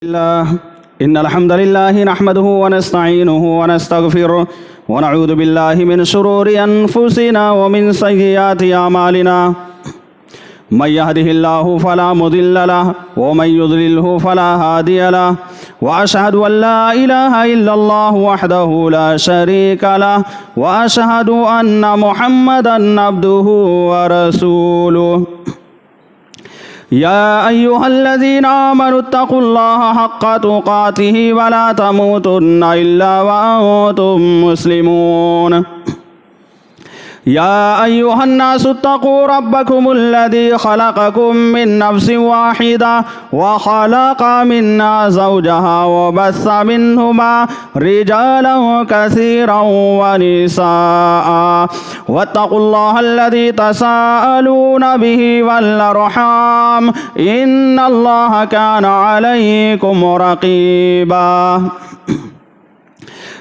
إن الحمد لله نحمده ونستعينه ونستغفره ونعوذ بالله من شرور أنفسنا ومن سيئات أعمالنا من يهده الله فلا مضل له ومن يضلله فلا هادي له وأشهد أن لا إله إلا الله وحده لا شريك له وأشهد أن محمدا عبده ورسوله يا أيها الذين آمنوا اتقوا الله حق تقاته ولا تموتن إلا وأنتم مسلمون يا أيها الناس اتقوا ربكم الذي خلقكم من نفس واحدة وخلق منها زوجها وبث منهما رجالا كثيرا ونساء واتقوا الله الذي تساءلون به والأرحام إن الله كان عليكم رقيبا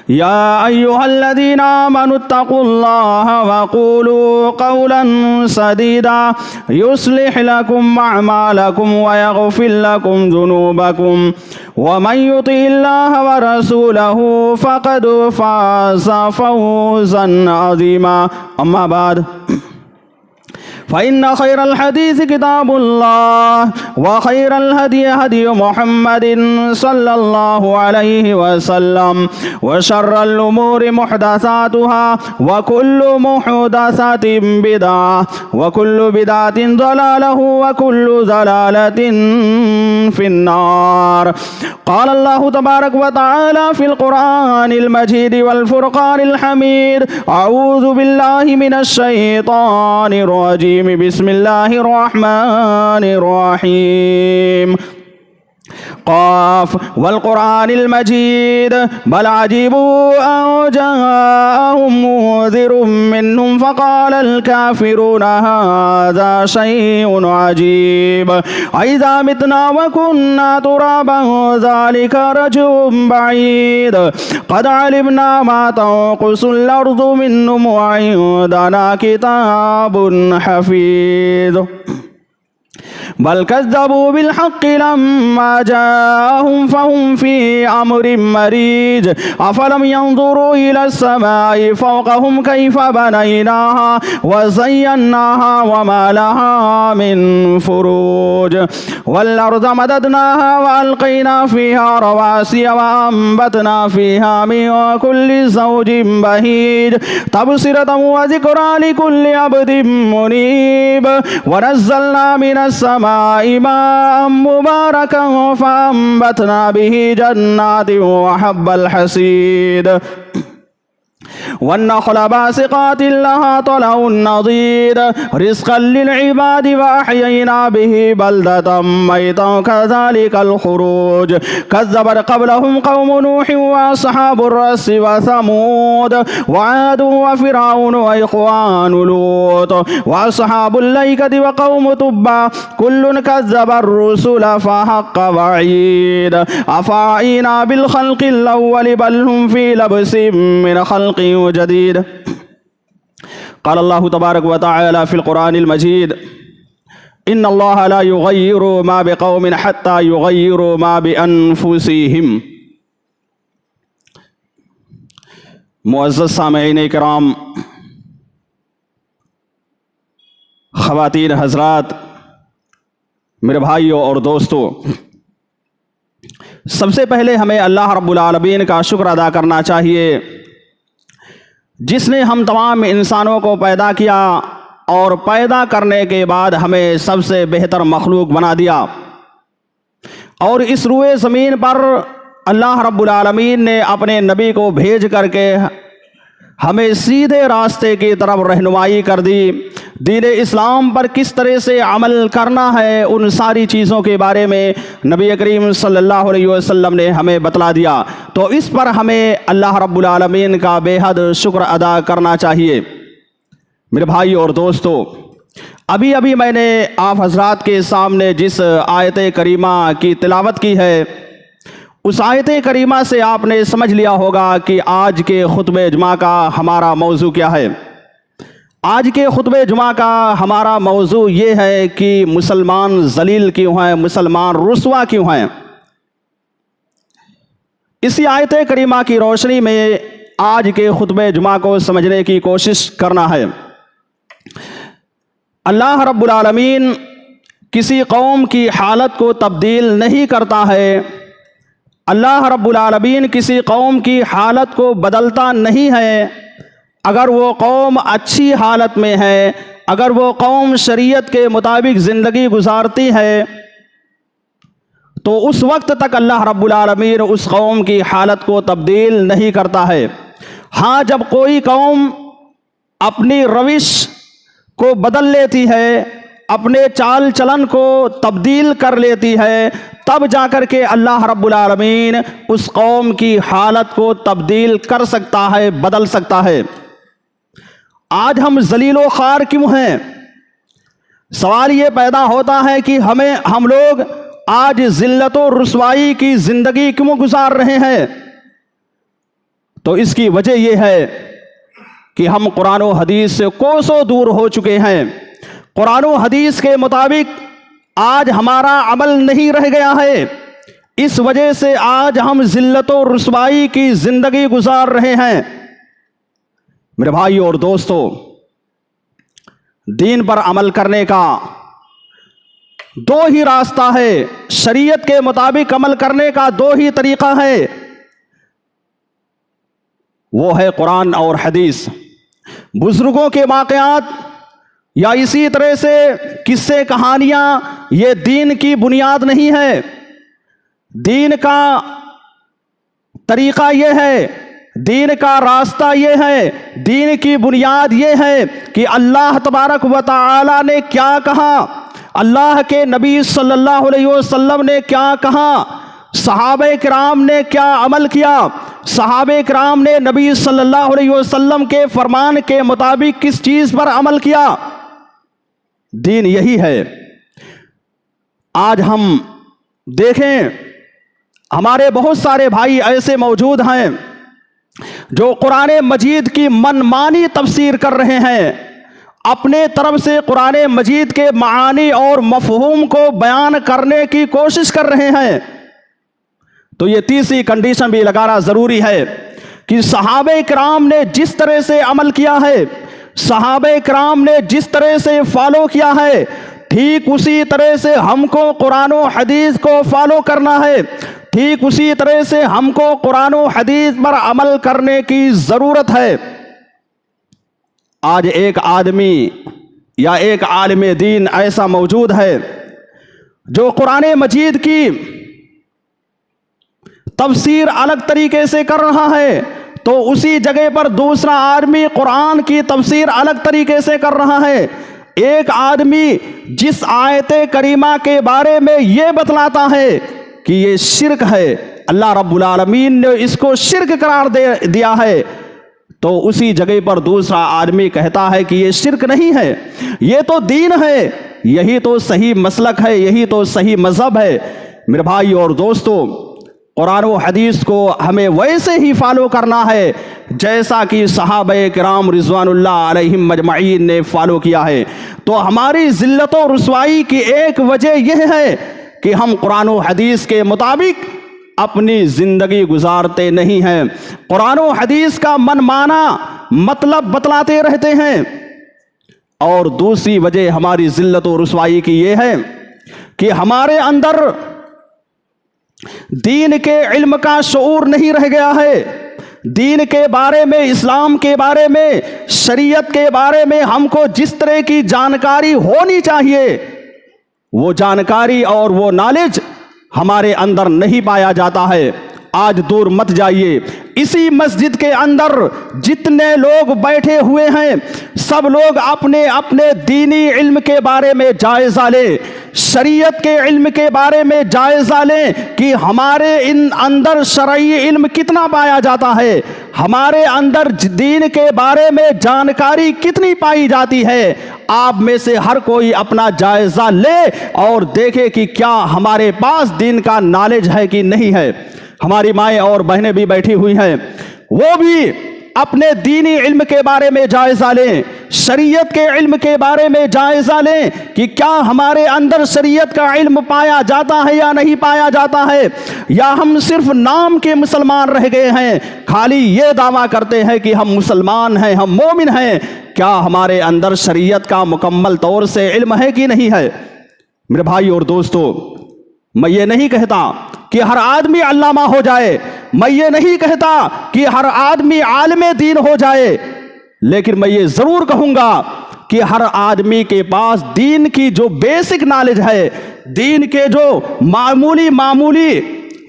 يا أيها الذين آمنوا اتقوا الله وقولوا قولا سديدا يصلح لكم أعمالكم ويغفر لكم ذنوبكم ومن يطع الله ورسوله فقد فاز فوزا عظيما أما بعد فإن خير الحديث كتاب الله وخير الهدي هدي محمد صلى الله عليه وسلم وشر الأمور محدثاتها وكل محدثة بدعة وكل بدعة ضلالة وكل ضلالة في النار. قال الله تبارك وتعالى في القرآن المجيد والفرقان الحميد: أعوذ بالله من الشيطان الرجيم. بسم الله الرحمن الرحيم. قاف والقرآن المجيد بل عجبوا أن جاءهم منذر منهم فقال الكافرون هذا شيء عجيب أإذا متنا وكنا ترابا ذلك رجع بعيد قد علمنا ما تنقص الأرض منهم وعندنا كتاب حفيظ بل كذبوا بالحق لما جاءهم فهم في أمر مريج أفلم ينظروا إلى السماء فوقهم كيف بنيناها وزيناها وما لها من فروج والأرض مددناها وألقينا فيها رواسي وأنبتنا فيها من كل زوج بهيج تبصرة وذكرى لكل عبد منيب ونزلنا من السماء ماء مباركا فأنبتنا به جنات وحب الحصيد والنخل باسقات لها طلع نضيد رزقا للعباد وأحيينا به بلدة ميتا كذلك الخروج كذبت قبلهم قوم نوح وأصحاب الرس وثمود وعاد وفرعون وإخوان لوط وأصحاب الأيكة وقوم تبع كل كذب الرسل فحق وعيد أفعينا بالخلق الأول بل هم في لبس من خلق جديد. قال الله تبارك وتعالى في القرآن المجيد: إن الله لا يغير ما بقوم حتى يغيروا ما بأنفسهم. معزز سامعین کرام، خواتین حضرات، میرے بھائیوں اور دوستوں، سب سے پہلے ہمیں اللہ رب العالمین کا شکر ادا کرنا چاہیے جس نے ہم تمام انسانوں کو پیدا کیا اور پیدا کرنے کے بعد ہمیں سب سے بہتر مخلوق بنا دیا، اور اس روئے زمین پر اللہ رب العالمین نے اپنے نبی کو بھیج کر کے ہمیں سیدھے راستے کی طرف رہنمائی کر دی۔ دین اسلام پر کس طرح سے عمل کرنا ہے، ان ساری چیزوں کے بارے میں نبی کریم صلی اللہ علیہ وسلم نے ہمیں بتلا دیا، تو اس پر ہمیں اللہ رب العالمین کا بے حد شکر ادا کرنا چاہیے۔ میرے بھائی اور دوستو، ابھی میں نے آپ حضرات کے سامنے جس آیت کریمہ کی تلاوت کی ہے، اس آیت کریمہ سے آپ نے سمجھ لیا ہوگا کہ آج کے خطبہ جمعہ کا ہمارا موضوع کیا ہے۔ آج کے خطبہ جمعہ کا ہمارا موضوع یہ ہے کہ مسلمان ذلیل کیوں ہیں، مسلمان رسوا کیوں ہیں۔ इसी आयत करीमा की रोशनी में आज के खुतबे जुमा को समझने की कोशिश करना है। अल्लाह रब्बुल आलमीन किसी कौम की हालत को तब्दील नहीं करता है। अल्लाह रब्बुल आलमीन किसी कौम की हालत को बदलता नहीं है। अगर वो कौम अच्छी हालत में है, अगर वो कौम शरीयत के मुताबिक ज़िंदगी गुजारती है, तो उस वक्त तक अल्लाह रब्बुल आलमीन उस कौम की हालत को तब्दील नहीं करता है। हाँ, जब कोई कौम अपनी रविश को बदल लेती है, अपने चाल चलन को तब्दील कर लेती है, तब जाकर के अल्लाह रब्बुल आलमीन उस कौम की हालत को तब्दील कर सकता है, बदल सकता है। आज हम जलीलो ख़ार क्यों हैं? सवाल ये पैदा होता है कि हम लोग आज जिल्लत और रुसवाई की ज़िंदगी क्यों गुजार रहे हैं? तो इसकी वजह यह है कि हम कुरान और हदीस से कोसों दूर हो चुके हैं। कुरान और हदीस के मुताबिक आज हमारा अमल नहीं रह गया है। इस वजह से आज हम जिल्लत और रुसवाई की ज़िंदगी गुजार रहे हैं। मेरे भाई और दोस्तों, दीन पर अमल करने का दो ही रास्ता है, शरीयत के मुताबिक अमल करने का दो ही तरीका है, वो है कुरान और हदीस। बुजुर्गों के वाक़यात या इसी तरह से किस्से कहानियां ये दीन की बुनियाद नहीं है। दीन का तरीका ये है, दीन का रास्ता ये है, दीन की बुनियाद ये है कि अल्लाह तबारक व तआला ने क्या कहा, अल्लाह के नबी सल्लल्लाहु अलैहि वसल्लम ने क्या कहा, सहाबे किराम ने क्या अमल किया, सहाबे किराम ने नबी सल्लल्लाहु अलैहि वसल्लम के फरमान के मुताबिक किस चीज़ पर अमल किया। दीन यही है। आज हम देखें, हमारे बहुत सारे भाई ऐसे मौजूद हैं जो कुरान मजीद की मनमानी तफसीर कर रहे हैं, अपने तरफ से कुरान मजीद के मानी और मफहूम को बयान करने की कोशिश कर रहे हैं। तो ये तीसरी कंडीशन भी लगाना ज़रूरी है कि सहाबे किराम ने जिस तरह से अमल किया है, सहाबे किराम ने जिस तरह से फॉलो किया है, ठीक उसी तरह से हमको कुरान और हदीस को फॉलो करना है। ठीक उसी तरह से हमको कुरान और हदीस पर अमल करने की ज़रूरत है। आज एक आदमी या एक आलिम दीन ऐसा मौजूद है जो कुरान मजीद की तफसीर अलग तरीके से कर रहा है, तो उसी जगह पर दूसरा आदमी कुरान की तफसीर अलग तरीके से कर रहा है। एक आदमी जिस आयत करीमा के बारे में ये बतलाता है कि ये शिर्क है, अल्लाह रब्बुल आलमीन ने इसको शिर्क करार दिया है, तो उसी जगह पर दूसरा आदमी कहता है कि ये शिर्क नहीं है, ये तो दीन है, यही तो सही मसलक है, यही तो सही मज़हब है। मेरे भाई और दोस्तों, कुरान और हदीस को हमें वैसे ही फॉलो करना है जैसा कि सहाबे किराम रिज़वानुल्लाह अलैहिम मजमईन ने फॉलो किया है। तो हमारी ज़िल्लत और रुसवाई की एक वजह यह है कि हम कुरान और हदीस के मुताबिक अपनी ज़िंदगी गुजारते नहीं हैं, कुरान और हदीस का मनमाना मतलब बतलाते रहते हैं। और दूसरी वजह हमारी ज़िल्लत और रुसवाई की ये है कि हमारे अंदर दीन के इल्म का शऊर नहीं रह गया है। दीन के बारे में, इस्लाम के बारे में, शरीयत के बारे में हमको जिस तरह की जानकारी होनी चाहिए, वो जानकारी और वो नॉलेज हमारे अंदर नहीं पाया जाता है। आज दूर मत जाइए, इसी मस्जिद के अंदर जितने लोग बैठे हुए हैं, सब लोग अपने अपने दीनी इल्म के बारे में जायज़ा लें, शरीयत के इल्म के बारे में जायज़ा लें कि हमारे इन अंदर शरई इल्म कितना पाया जाता है, हमारे अंदर दीन के बारे में जानकारी कितनी पाई जाती है। आप में से हर कोई अपना जायज़ा ले और देखे कि क्या हमारे पास दीन का नॉलेज है कि नहीं है। हमारी माएँ और बहनें भी बैठी हुई हैं, वो भी اپنے دینی علم کے بارے میں جائزہ لیں، شریعت کے علم کے بارے میں جائزہ لیں کہ کیا ہمارے اندر شریعت کا علم پایا جاتا ہے یا نہیں پایا جاتا ہے، یا ہم صرف نام کے مسلمان رہ گئے ہیں، خالی یہ دعویٰ کرتے ہیں کہ ہم مسلمان ہیں، ہم مومن ہیں، کیا ہمارے اندر شریعت کا مکمل طور سے علم ہے کہ نہیں ہے۔ میرے بھائی اور دوستو، میں یہ نہیں کہتا کہ ہر آدمی علامہ ہو جائے، میں یہ نہیں کہتا کہ ہر آدمی عالم دین ہو جائے، لیکن میں یہ ضرور کہوں گا کہ ہر آدمی کے پاس دین کی جو بیسک نالج ہے، دین کے جو معمولی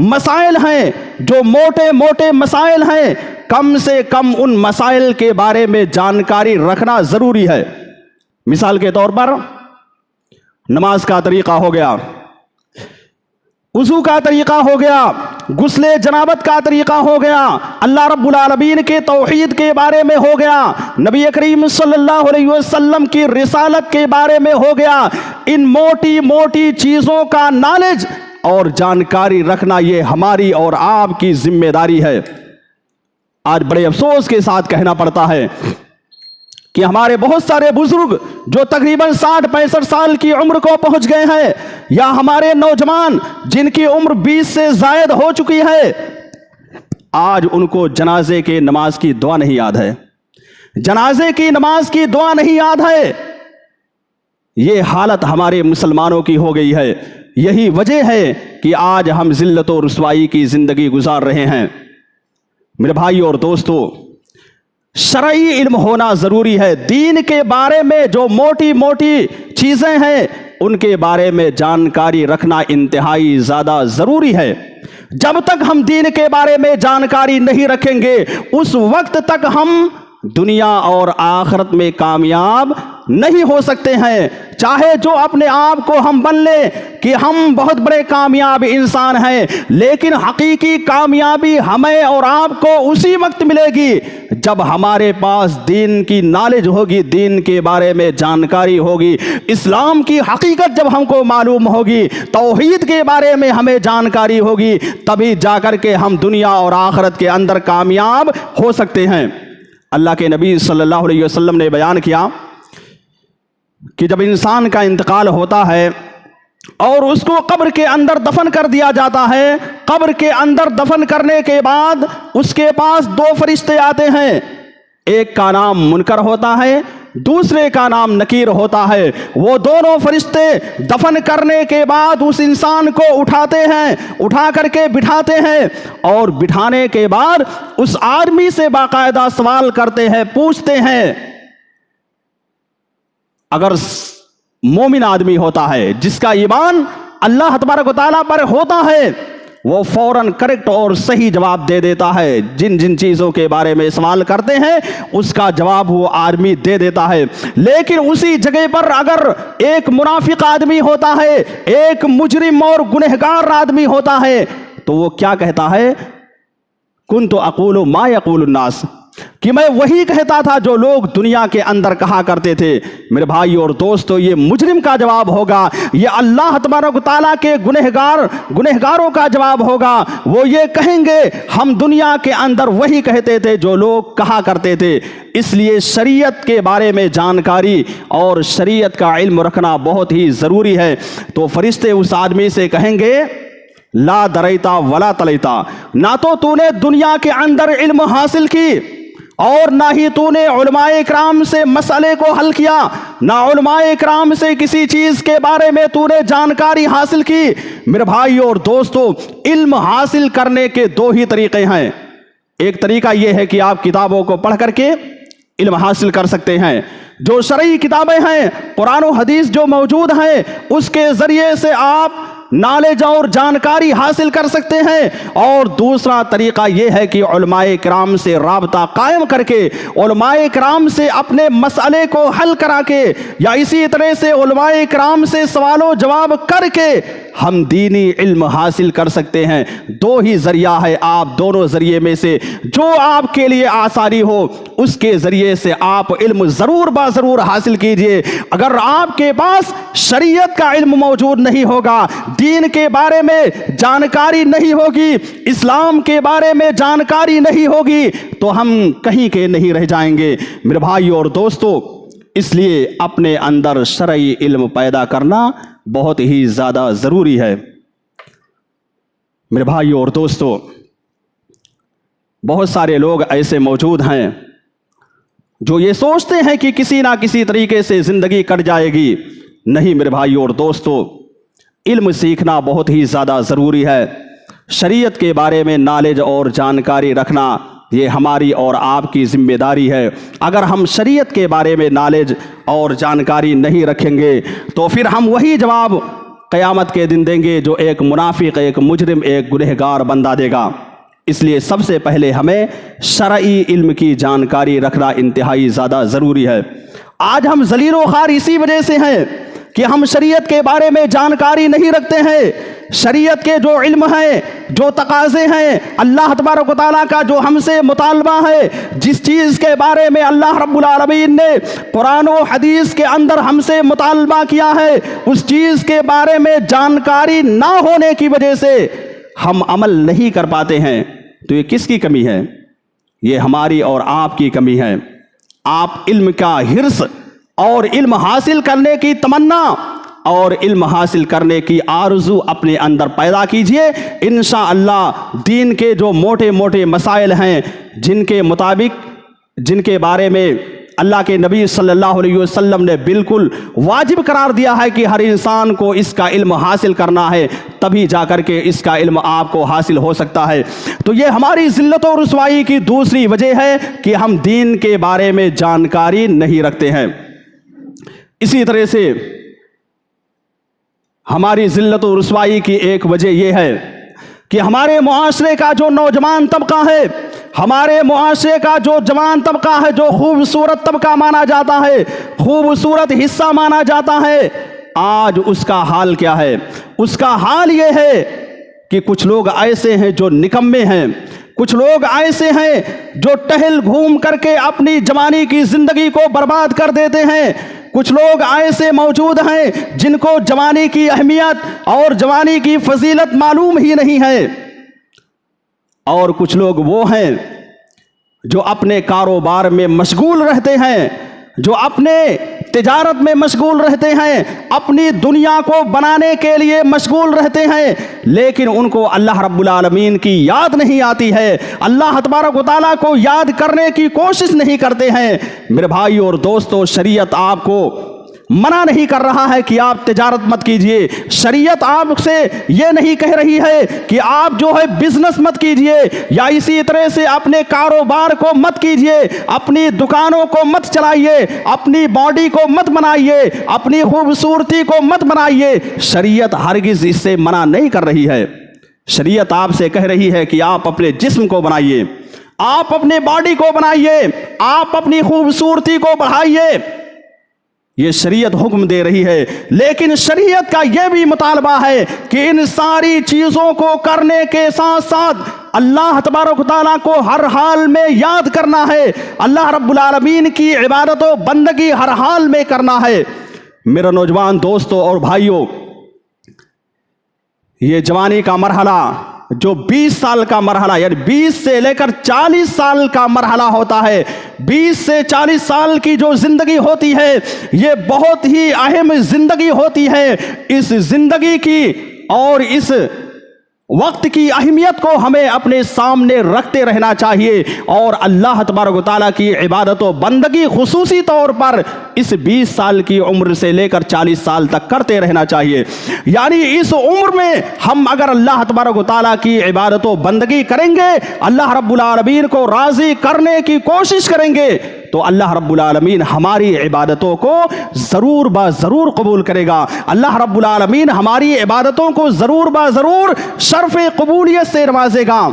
مسائل ہیں، جو موٹے موٹے مسائل ہیں، کم سے کم ان مسائل کے بارے میں جانکاری رکھنا ضروری ہے۔ مثال کے طور پر نماز کا طریقہ ہو گیا، وضو کا طریقہ ہو گیا، غسل جنابت کا طریقہ ہو گیا، اللہ رب العالمین کے توحید کے بارے میں ہو گیا، نبی کریم صلی اللہ علیہ وسلم کی رسالت کے بارے میں ہو گیا۔ ان موٹی موٹی چیزوں کا نالج اور جانکاری رکھنا یہ ہماری اور آپ کی ذمہ داری ہے۔ آج بڑے افسوس کے ساتھ کہنا پڑتا ہے کہ ہمارے بہت سارے بزرگ جو تقریباً 60-65 سال کی عمر کو پہنچ گئے ہیں، یا ہمارے نوجوان جن کی عمر 20 سے زائد ہو چکی ہے، آج ان کو جنازے کی نماز کی دعا نہیں یاد ہے، جنازے کی نماز کی دعا نہیں یاد ہے۔ یہ حالت ہمارے مسلمانوں کی ہو گئی ہے۔ یہی وجہ ہے کہ آج ہم ذلت و رسوائی کی زندگی گزار رہے ہیں۔ میرے بھائی اور دوستو، شرعی علم ہونا ضروری ہے۔ دین کے بارے میں جو موٹی موٹی چیزیں ہیں ان کے بارے میں جانکاری رکھنا انتہائی زیادہ ضروری ہے۔ جب تک ہم دین کے بارے میں جانکاری نہیں رکھیں گے، اس وقت تک ہم دنیا اور آخرت میں کامیاب نہیں ہو سکتے ہیں۔ چاہے جو اپنے آپ کو ہم بن لیں کہ ہم بہت بڑے کامیاب انسان ہیں، لیکن حقیقی کامیابی ہمیں اور آپ کو اسی وقت ملے گی جب ہمارے پاس دین کی نالج ہوگی، دین کے بارے میں جانکاری ہوگی، اسلام کی حقیقت جب ہم کو معلوم ہوگی، توحید کے بارے میں ہمیں جانکاری ہوگی، تبھی جا کر کے ہم دنیا اور آخرت کے اندر کامیاب ہو سکتے ہیں۔ اللہ کے نبی صلی اللہ علیہ وسلم نے بیان کیا کہ جب انسان کا انتقال ہوتا ہے اور اس کو قبر کے اندر دفن کر دیا جاتا ہے، قبر کے اندر دفن کرنے کے بعد اس کے پاس 2 فرشتے آتے ہیں، ایک کا نام منکر ہوتا ہے، دوسرے کا نام نکیر ہوتا ہے۔ وہ دونوں فرشتے دفن کرنے کے بعد اس انسان کو اٹھاتے ہیں، اٹھا کر کے بٹھاتے ہیں، اور بٹھانے کے بعد اس آدمی سے باقاعدہ سوال کرتے ہیں، پوچھتے ہیں۔ اگر مومن آدمی ہوتا ہے جس کا ایمان اللہ تبارک و تعالیٰ پر ہوتا ہے، وہ فوراً کریکٹ اور صحیح جواب دے دیتا ہے۔ جن جن چیزوں کے بارے میں سوال کرتے ہیں اس کا جواب وہ آدمی دے دیتا ہے۔ لیکن اسی جگہ پر اگر ایک منافق آدمی ہوتا ہے، ایک مجرم اور گنہگار آدمی ہوتا ہے، تو وہ کیا کہتا ہے؟ کنت اقول ما یقول الناس، کہ میں وہی کہتا تھا جو لوگ دنیا کے اندر کہا کرتے تھے۔ میرے بھائی اور دوستو، یہ مجرم کا جواب ہوگا، یہ اللہ تبارک و تعالیٰ کے گنہگاروں کا جواب ہوگا۔ وہ یہ کہیں گے ہم دنیا کے اندر وہی کہتے تھے جو لوگ کہا کرتے تھے۔ اس لیے شریعت کے بارے میں جانکاری اور شریعت کا علم رکھنا بہت ہی ضروری ہے۔ تو فرشتے اس آدمی سے کہیں گے لا دریتا ولا تلیتا، نہ تو نے دنیا کے اندر علم حاصل کی اور نہ ہی تو نے علماء اکرام سے مسئلے کو حل کیا، نہ علماء اکرام سے کسی چیز کے بارے میں تو نے جانکاری حاصل کی۔ میرے بھائی اور دوستو، علم حاصل کرنے کے 2 ہی طریقے ہیں۔ ایک طریقہ یہ ہے کہ آپ کتابوں کو پڑھ کر کے علم حاصل کر سکتے ہیں، جو شرعی کتابیں ہیں، قرآن و حدیث جو موجود ہیں، اس کے ذریعے سے آپ نالج اور جانکاری حاصل کر سکتے ہیں۔ اور دوسرا طریقہ یہ ہے کہ علماء کرام سے رابطہ قائم کر کے، علماء کرام سے اپنے مسئلے کو حل کرا کے، یا اسی طرح سے علماء کرام سے سوال و جواب کر کے ہم دینی علم حاصل کر سکتے ہیں۔ دو ہی ذریعہ ہے، آپ دونوں ذریعے میں سے جو آپ کے لیے آسانی ہو اس کے ذریعے سے آپ علم ضرور ضرور حاصل کیجئے۔ اگر آپ کے پاس شریعت کا علم موجود نہیں ہوگا، دین کے بارے میں جانکاری نہیں ہوگی، اسلام کے بارے میں جانکاری نہیں ہوگی، تو ہم کہیں کے نہیں رہ جائیں گے۔ میرے بھائیو اور دوستو، اس لیے اپنے اندر شرعی علم پیدا کرنا بہت ہی زیادہ ضروری ہے۔ میرے بھائیو اور دوستو، بہت سارے لوگ ایسے موجود ہیں جو یہ سوچتے ہیں کہ کسی نہ کسی طریقے سے زندگی کٹ جائے گی۔ نہیں میرے بھائیو اور دوستو، علم سیکھنا بہت ہی زیادہ ضروری ہے۔ شریعت کے بارے میں نالج اور جانکاری رکھنا یہ ہماری اور آپ کی ذمہ داری ہے۔ اگر ہم شریعت کے بارے میں نالج اور جانکاری نہیں رکھیں گے تو پھر ہم وہی جواب قیامت کے دن دیں گے جو ایک منافق، ایک مجرم، ایک گنہگار بندہ دے گا۔ اس لیے سب سے پہلے ہمیں شرعی علم کی جانکاری رکھنا انتہائی زیادہ ضروری ہے۔ آج ہم ذلیل و خوار اسی وجہ سے ہیں کہ ہم شریعت کے بارے میں جانکاری نہیں رکھتے ہیں۔ شریعت کے جو علم ہیں، جو تقاضے ہیں، اللہ تبارک و تعالیٰ کا جو ہم سے مطالبہ ہے، جس چیز کے بارے میں اللہ رب العالمین نے قرآن و حدیث کے اندر ہم سے مطالبہ کیا ہے، اس چیز کے بارے میں جانکاری نہ ہونے کی وجہ سے ہم عمل نہیں کر پاتے ہیں۔ تو یہ کس کی کمی ہے؟ یہ ہماری اور آپ کی کمی ہے۔ آپ علم کا حرص اور علم حاصل کرنے کی تمنا اور علم حاصل کرنے کی آرزو اپنے اندر پیدا کیجئے۔ انشاءاللہ دین کے جو موٹے موٹے مسائل ہیں، جن کے بارے میں اللہ کے نبی صلی اللہ علیہ وسلم نے بالکل واجب قرار دیا ہے کہ ہر انسان کو اس کا علم حاصل کرنا ہے، تبھی جا کر کے اس کا علم آپ کو حاصل ہو سکتا ہے۔ تو یہ ہماری ذلت و رسوائی کی دوسری وجہ ہے کہ ہم دین کے بارے میں جانکاری نہیں رکھتے ہیں۔ اسی طرح سے ہماری ذلت و رسوائی کی ایک وجہ یہ ہے کہ ہمارے معاشرے کا جو نوجوان طبقہ ہے، ہمارے معاشرے کا جو جوان طبقہ ہے، جو خوبصورت طبقہ مانا جاتا ہے، خوبصورت حصہ مانا جاتا ہے، آج اس کا حال کیا ہے؟ اس کا حال یہ ہے کہ کچھ لوگ ایسے ہیں جو نکمے ہیں، کچھ لوگ ایسے ہیں جو ٹہل گھوم کر کے اپنی جوانی کی زندگی کو برباد کر دیتے ہیں، کچھ لوگ ایسے موجود ہیں جن کو جوانی کی اہمیت اور جوانی کی فضیلت معلوم ہی نہیں ہے، اور کچھ لوگ وہ ہیں جو اپنے کاروبار میں مشغول رہتے ہیں، جو اپنے تجارت میں مشغول رہتے ہیں، اپنی دنیا کو بنانے کے لیے مشغول رہتے ہیں، لیکن ان کو اللہ رب العالمین کی یاد نہیں آتی ہے، اللہ تبارک و تعالیٰ کو یاد کرنے کی کوشش نہیں کرتے ہیں۔ میرے بھائیو اور دوستو، شریعت آپ کو منع نہیں کر رہا ہے کہ آپ تجارت مت کیجئے، شریعت آپ سے یہ نہیں کہہ رہی ہے کہ آپ جو ہے بزنس مت کیجئے، یا اسی طرح سے اپنے کاروبار کو مت کیجئے، اپنی دکانوں کو مت چلائیے، اپنی باڈی کو مت بنائیے، اپنی خوبصورتی کو مت بنائیے۔ شریعت ہرگز اس سے منع نہیں کر رہی ہے۔ شریعت آپ سے کہہ رہی ہے کہ آپ اپنے جسم کو بنائیے، آپ اپنے باڈی کو بنائیے، آپ اپنی خوبصورتی کو بڑھائیے، یہ شریعت حکم دے رہی ہے۔ لیکن شریعت کا یہ بھی مطالبہ ہے کہ ان ساری چیزوں کو کرنے کے ساتھ ساتھ اللہ تبارک و تعالیٰ کو ہر حال میں یاد کرنا ہے، اللہ رب العالمین کی عبادت و بندگی ہر حال میں کرنا ہے۔ میرے نوجوان دوستوں اور بھائیوں، یہ جوانی کا مرحلہ جو 20 سال کا مرحلہ، یعنی 20 سے لے کر 40 سال کا مرحلہ ہوتا ہے، 20 سے 40 سال کی جو زندگی ہوتی ہے، یہ بہت ہی اہم زندگی ہوتی ہے۔ اس زندگی کی اور اس وقت کی اہمیت کو ہمیں اپنے سامنے رکھتے رہنا چاہیے، اور اللہ تبارک و تعالیٰ کی عبادت و بندگی خصوصی طور پر اس 20 سال کی عمر سے لے کر 40 سال تک کرتے رہنا چاہیے۔ یعنی اس عمر میں ہم اگر اللہ تبارک و تعالیٰ کی عبادت و بندگی کریں گے، اللہ رب العالمین کو راضی کرنے کی کوشش کریں گے، تو اللہ رب العالمین ہماری عبادتوں کو ضرور ضرور قبول کرے گا۔ اللہ رب العالمین ہماری عبادتوں کو ضرور ضرور شرف قبولیت سے نوازے گا۔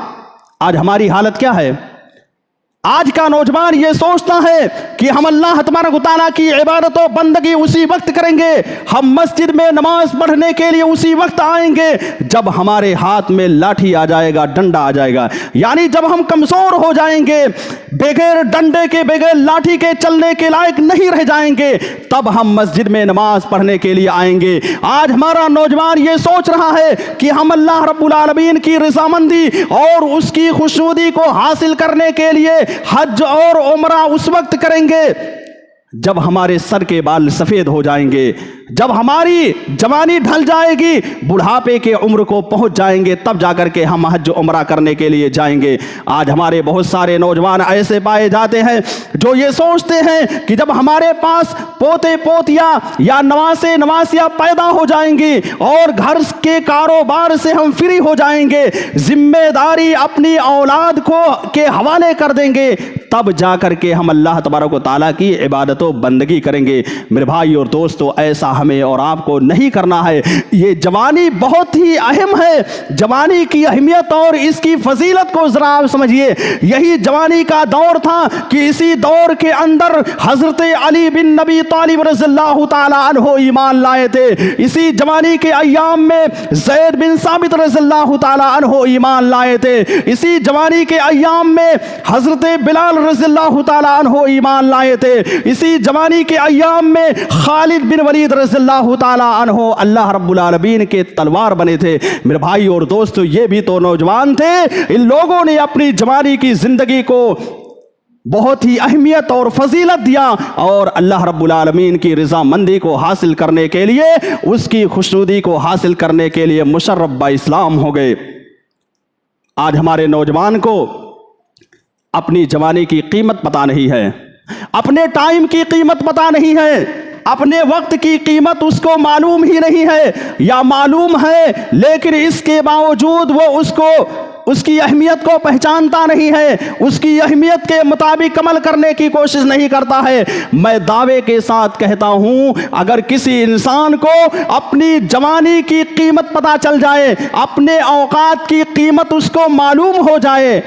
آج ہماری حالت کیا ہے؟ آج کا نوجوان یہ سوچتا ہے کہ ہم اللہ تبارک و تعالیٰ کی عبادت و بندگی اسی وقت کریں گے، ہم مسجد میں نماز پڑھنے کے لیے اسی وقت آئیں گے جب ہمارے ہاتھ میں لاٹھی آ جائے گا، ڈنڈا آ جائے گا، یعنی جب ہم کمزور ہو جائیں گے، بغیر ڈنڈے کے بغیر لاٹھی کے چلنے کے لائق نہیں رہ جائیں گے، تب ہم مسجد میں نماز پڑھنے کے لیے آئیں گے۔ آج ہمارا نوجوان یہ سوچ رہا ہے کہ ہم اللہ رب العالمین کی رضامندی اور اس کی خوشنودی کو حاصل کرنے کے لیے حج اور عمرہ اس وقت کریں گے جب ہمارے سر کے بال سفید ہو جائیں گے، جب ہماری جوانی ڈھل جائے گی، بڑھاپے کے عمر کو پہنچ جائیں گے، تب جا کر کے ہم حج عمرہ کرنے کے لیے جائیں گے۔ آج ہمارے بہت سارے نوجوان ایسے پائے جاتے ہیں جو یہ سوچتے ہیں کہ جب ہمارے پاس پوتے پوتیاں یا نواسے نواسیاں پیدا ہو جائیں گی اور گھر کے کاروبار سے ہم فری ہو جائیں گے، ذمہ داری اپنی اولاد کو کے حوالے کر دیں گے، تب جا کر کے ہم اللہ تبارک و تعالیٰ کی عبادت و بندگی کریں گے۔ میرے بھائی اور دوستو، ایسا ہمیں اور آپ کو نہیں کرنا ہے۔ یہ جوانی بہت ہی اہم ہے، جوانی کی اہمیت اور اس کی فضیلت کو ذرا آپ سمجھیے۔ یہی جوانی کا دور تھا کہ اسی دور کے اندر حضرت علی بن نبی طالب رضی اللہ تعالیٰ عنہ ایمان لائے تھے۔ اسی جوانی کے ایام میں زید بن ثابت رضی اللہ تعالیٰ عنہ ایمان لائے تھے۔ اسی جوانی کے ایام میں حضرت بلال رضی اللہ تعالیٰ عنہ ایمان لائے تھے۔ اسی جوانی کے ایام میں خالد بن ولید رضی اللہ تعالیٰ عنہ اللہ رب العالمین کے تلوار بنے تھے۔ میرے بھائی اور دوستو، یہ بھی تو نوجوان تھے۔ ان لوگوں نے اپنی جوانی کی زندگی کو بہت ہی اہمیت اور فضیلت دیا اور اللہ رب العالمین کی رضامندی کو حاصل کرنے کے لیے، اس کی خوشنودی کو حاصل کرنے کے لیے مشرف با اسلام ہو گئے۔ آج ہمارے نوجوان کو اپنی جوانی کی قیمت پتہ نہیں ہے، اپنے ٹائم کی قیمت پتہ نہیں ہے، اپنے وقت کی قیمت اس کو معلوم ہی نہیں ہے، یا معلوم ہے لیکن اس کے باوجود وہ اس کی اہمیت کو پہچانتا نہیں ہے، اس کی اہمیت کے مطابق عمل کرنے کی کوشش نہیں کرتا ہے۔ میں دعوے کے ساتھ کہتا ہوں، اگر کسی انسان کو اپنی جوانی کی قیمت پتہ چل جائے، اپنے اوقات کی قیمت اس کو معلوم ہو جائے،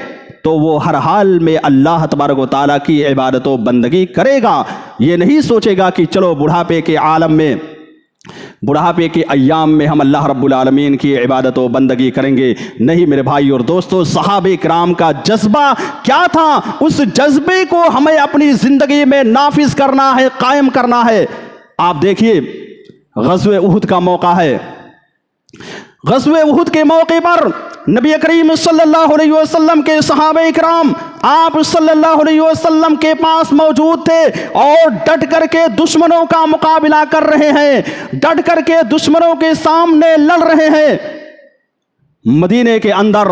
تو وہ ہر حال میں اللہ تبارک و تعالیٰ کی عبادت و بندگی کرے گا۔ یہ نہیں سوچے گا کہ چلو بڑھاپے کے عالم میں، بڑھاپے کے ایام میں ہم اللہ رب العالمین کی عبادت و بندگی کریں گے۔ نہیں میرے بھائی اور دوستو، صحابہ کرام کا جذبہ کیا تھا؟ اس جذبے کو ہمیں اپنی زندگی میں نافذ کرنا ہے، قائم کرنا ہے۔ آپ دیکھیے، غزوہ احد کا موقع ہے۔ غزوہ احد کے موقع پر نبی کریم صلی اللہ علیہ وسلم کے صحابہ کرام آپ صلی اللہ علیہ وسلم کے پاس موجود تھے اور ڈٹ کر کے دشمنوں کا مقابلہ کر رہے ہیں، ڈٹ کر کے دشمنوں کے سامنے لڑ رہے ہیں۔ مدینے کے اندر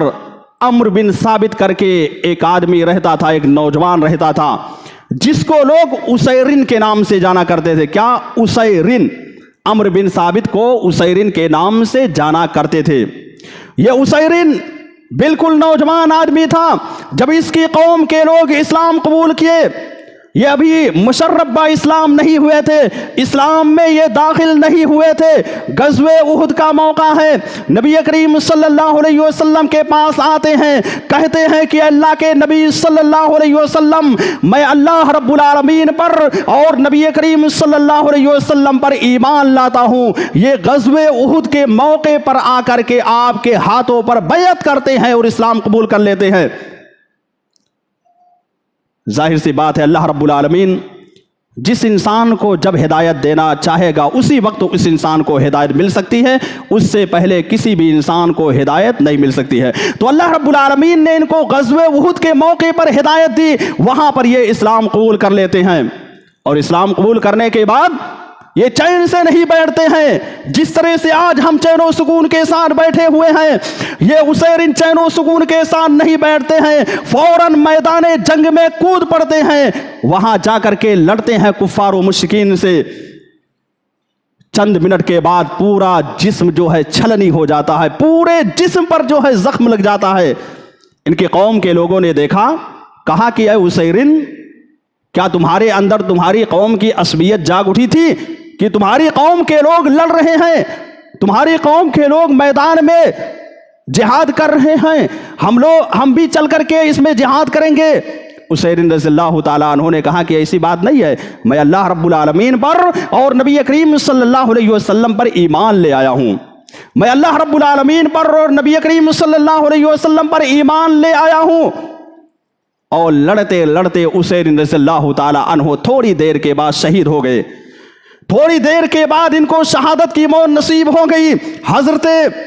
عمرو بن ثابت کر کے ایک آدمی رہتا تھا، ایک نوجوان رہتا تھا، جس کو لوگ اسیرن کے نام سے جانا کرتے تھے۔ کیا؟ اسیرن۔ عمرو بن ثابت کو اسیرن کے نام سے جانا کرتے تھے۔ یہ اسیرن بالکل نوجوان آدمی تھا جب اس کی قوم کے لوگ اسلام قبول کیے۔ یہ ابھی مشرف با اسلام نہیں ہوئے تھے، اسلام میں یہ داخل نہیں ہوئے تھے۔ غزوہ احد کا موقع ہے، نبی کریم صلی اللہ علیہ وسلم کے پاس آتے ہیں، کہتے ہیں کہ اللہ کے نبی صلی اللہ علیہ وسلم، میں اللہ رب العالمین پر اور نبی کریم صلی اللہ علیہ وسلم پر ایمان لاتا ہوں۔ یہ غزوہ احد کے موقع پر آ کر کے آپ کے ہاتھوں پر بیعت کرتے ہیں اور اسلام قبول کر لیتے ہیں۔ ظاہر سی بات ہے، اللہ رب العالمین جس انسان کو جب ہدایت دینا چاہے گا اسی وقت اس انسان کو ہدایت مل سکتی ہے، اس سے پہلے کسی بھی انسان کو ہدایت نہیں مل سکتی ہے۔ تو اللہ رب العالمین نے ان کو غزوہ احد کے موقع پر ہدایت دی، وہاں پر یہ اسلام قبول کر لیتے ہیں، اور اسلام قبول کرنے کے بعد یہ چین سے نہیں بیٹھتے ہیں جس طرح سے آج ہم چین و سکون کے ساتھ بیٹھے ہوئے ہیں۔ یہ اسیرن چین و سکون کے ساتھ نہیں بیٹھتے ہیں، فوراً میدان جنگ میں کود پڑتے ہیں، وہاں جا کر کے لڑتے ہیں کفار و مشرکین سے۔ چند منٹ کے بعد پورا جسم جو ہے چھلنی ہو جاتا ہے، پورے جسم پر جو ہے زخم لگ جاتا ہے۔ ان کی قوم کے لوگوں نے دیکھا، کہا کہ اے اسیرن، کیا تمہارے اندر تمہاری قوم کی عصبیت جاگ اٹھی تھی کہ تمہاری قوم کے لوگ لڑ رہے ہیں، تمہاری قوم کے لوگ میدان میں جہاد کر رہے ہیں، ہم بھی چل کر کے اس میں جہاد کریں گے؟ उसैर रज़ियल्लाहु ताला अन्हु ने कहा कि ऐसी बात नहीं है, मैं अल्लाह रब्बुल आलमीन पर और नबी करीम सल्लल्लाहु अलैहि वसल्लम पर ईमान ले आया हूँ। मैं अल्लाह रब्बुल आलमीन पर और नबी करीम सल्लल्लाहु अलैहि वसल्लम पर ईमान ले आया हूँ। और लड़ते लड़ते उसैर रज़ियल्लाहु ताला अन्हु थोड़ी देर के बाद शहीद हो गए। थोड़ी देर के बाद इनको शहादत की मौत नसीब हो गई। हजरत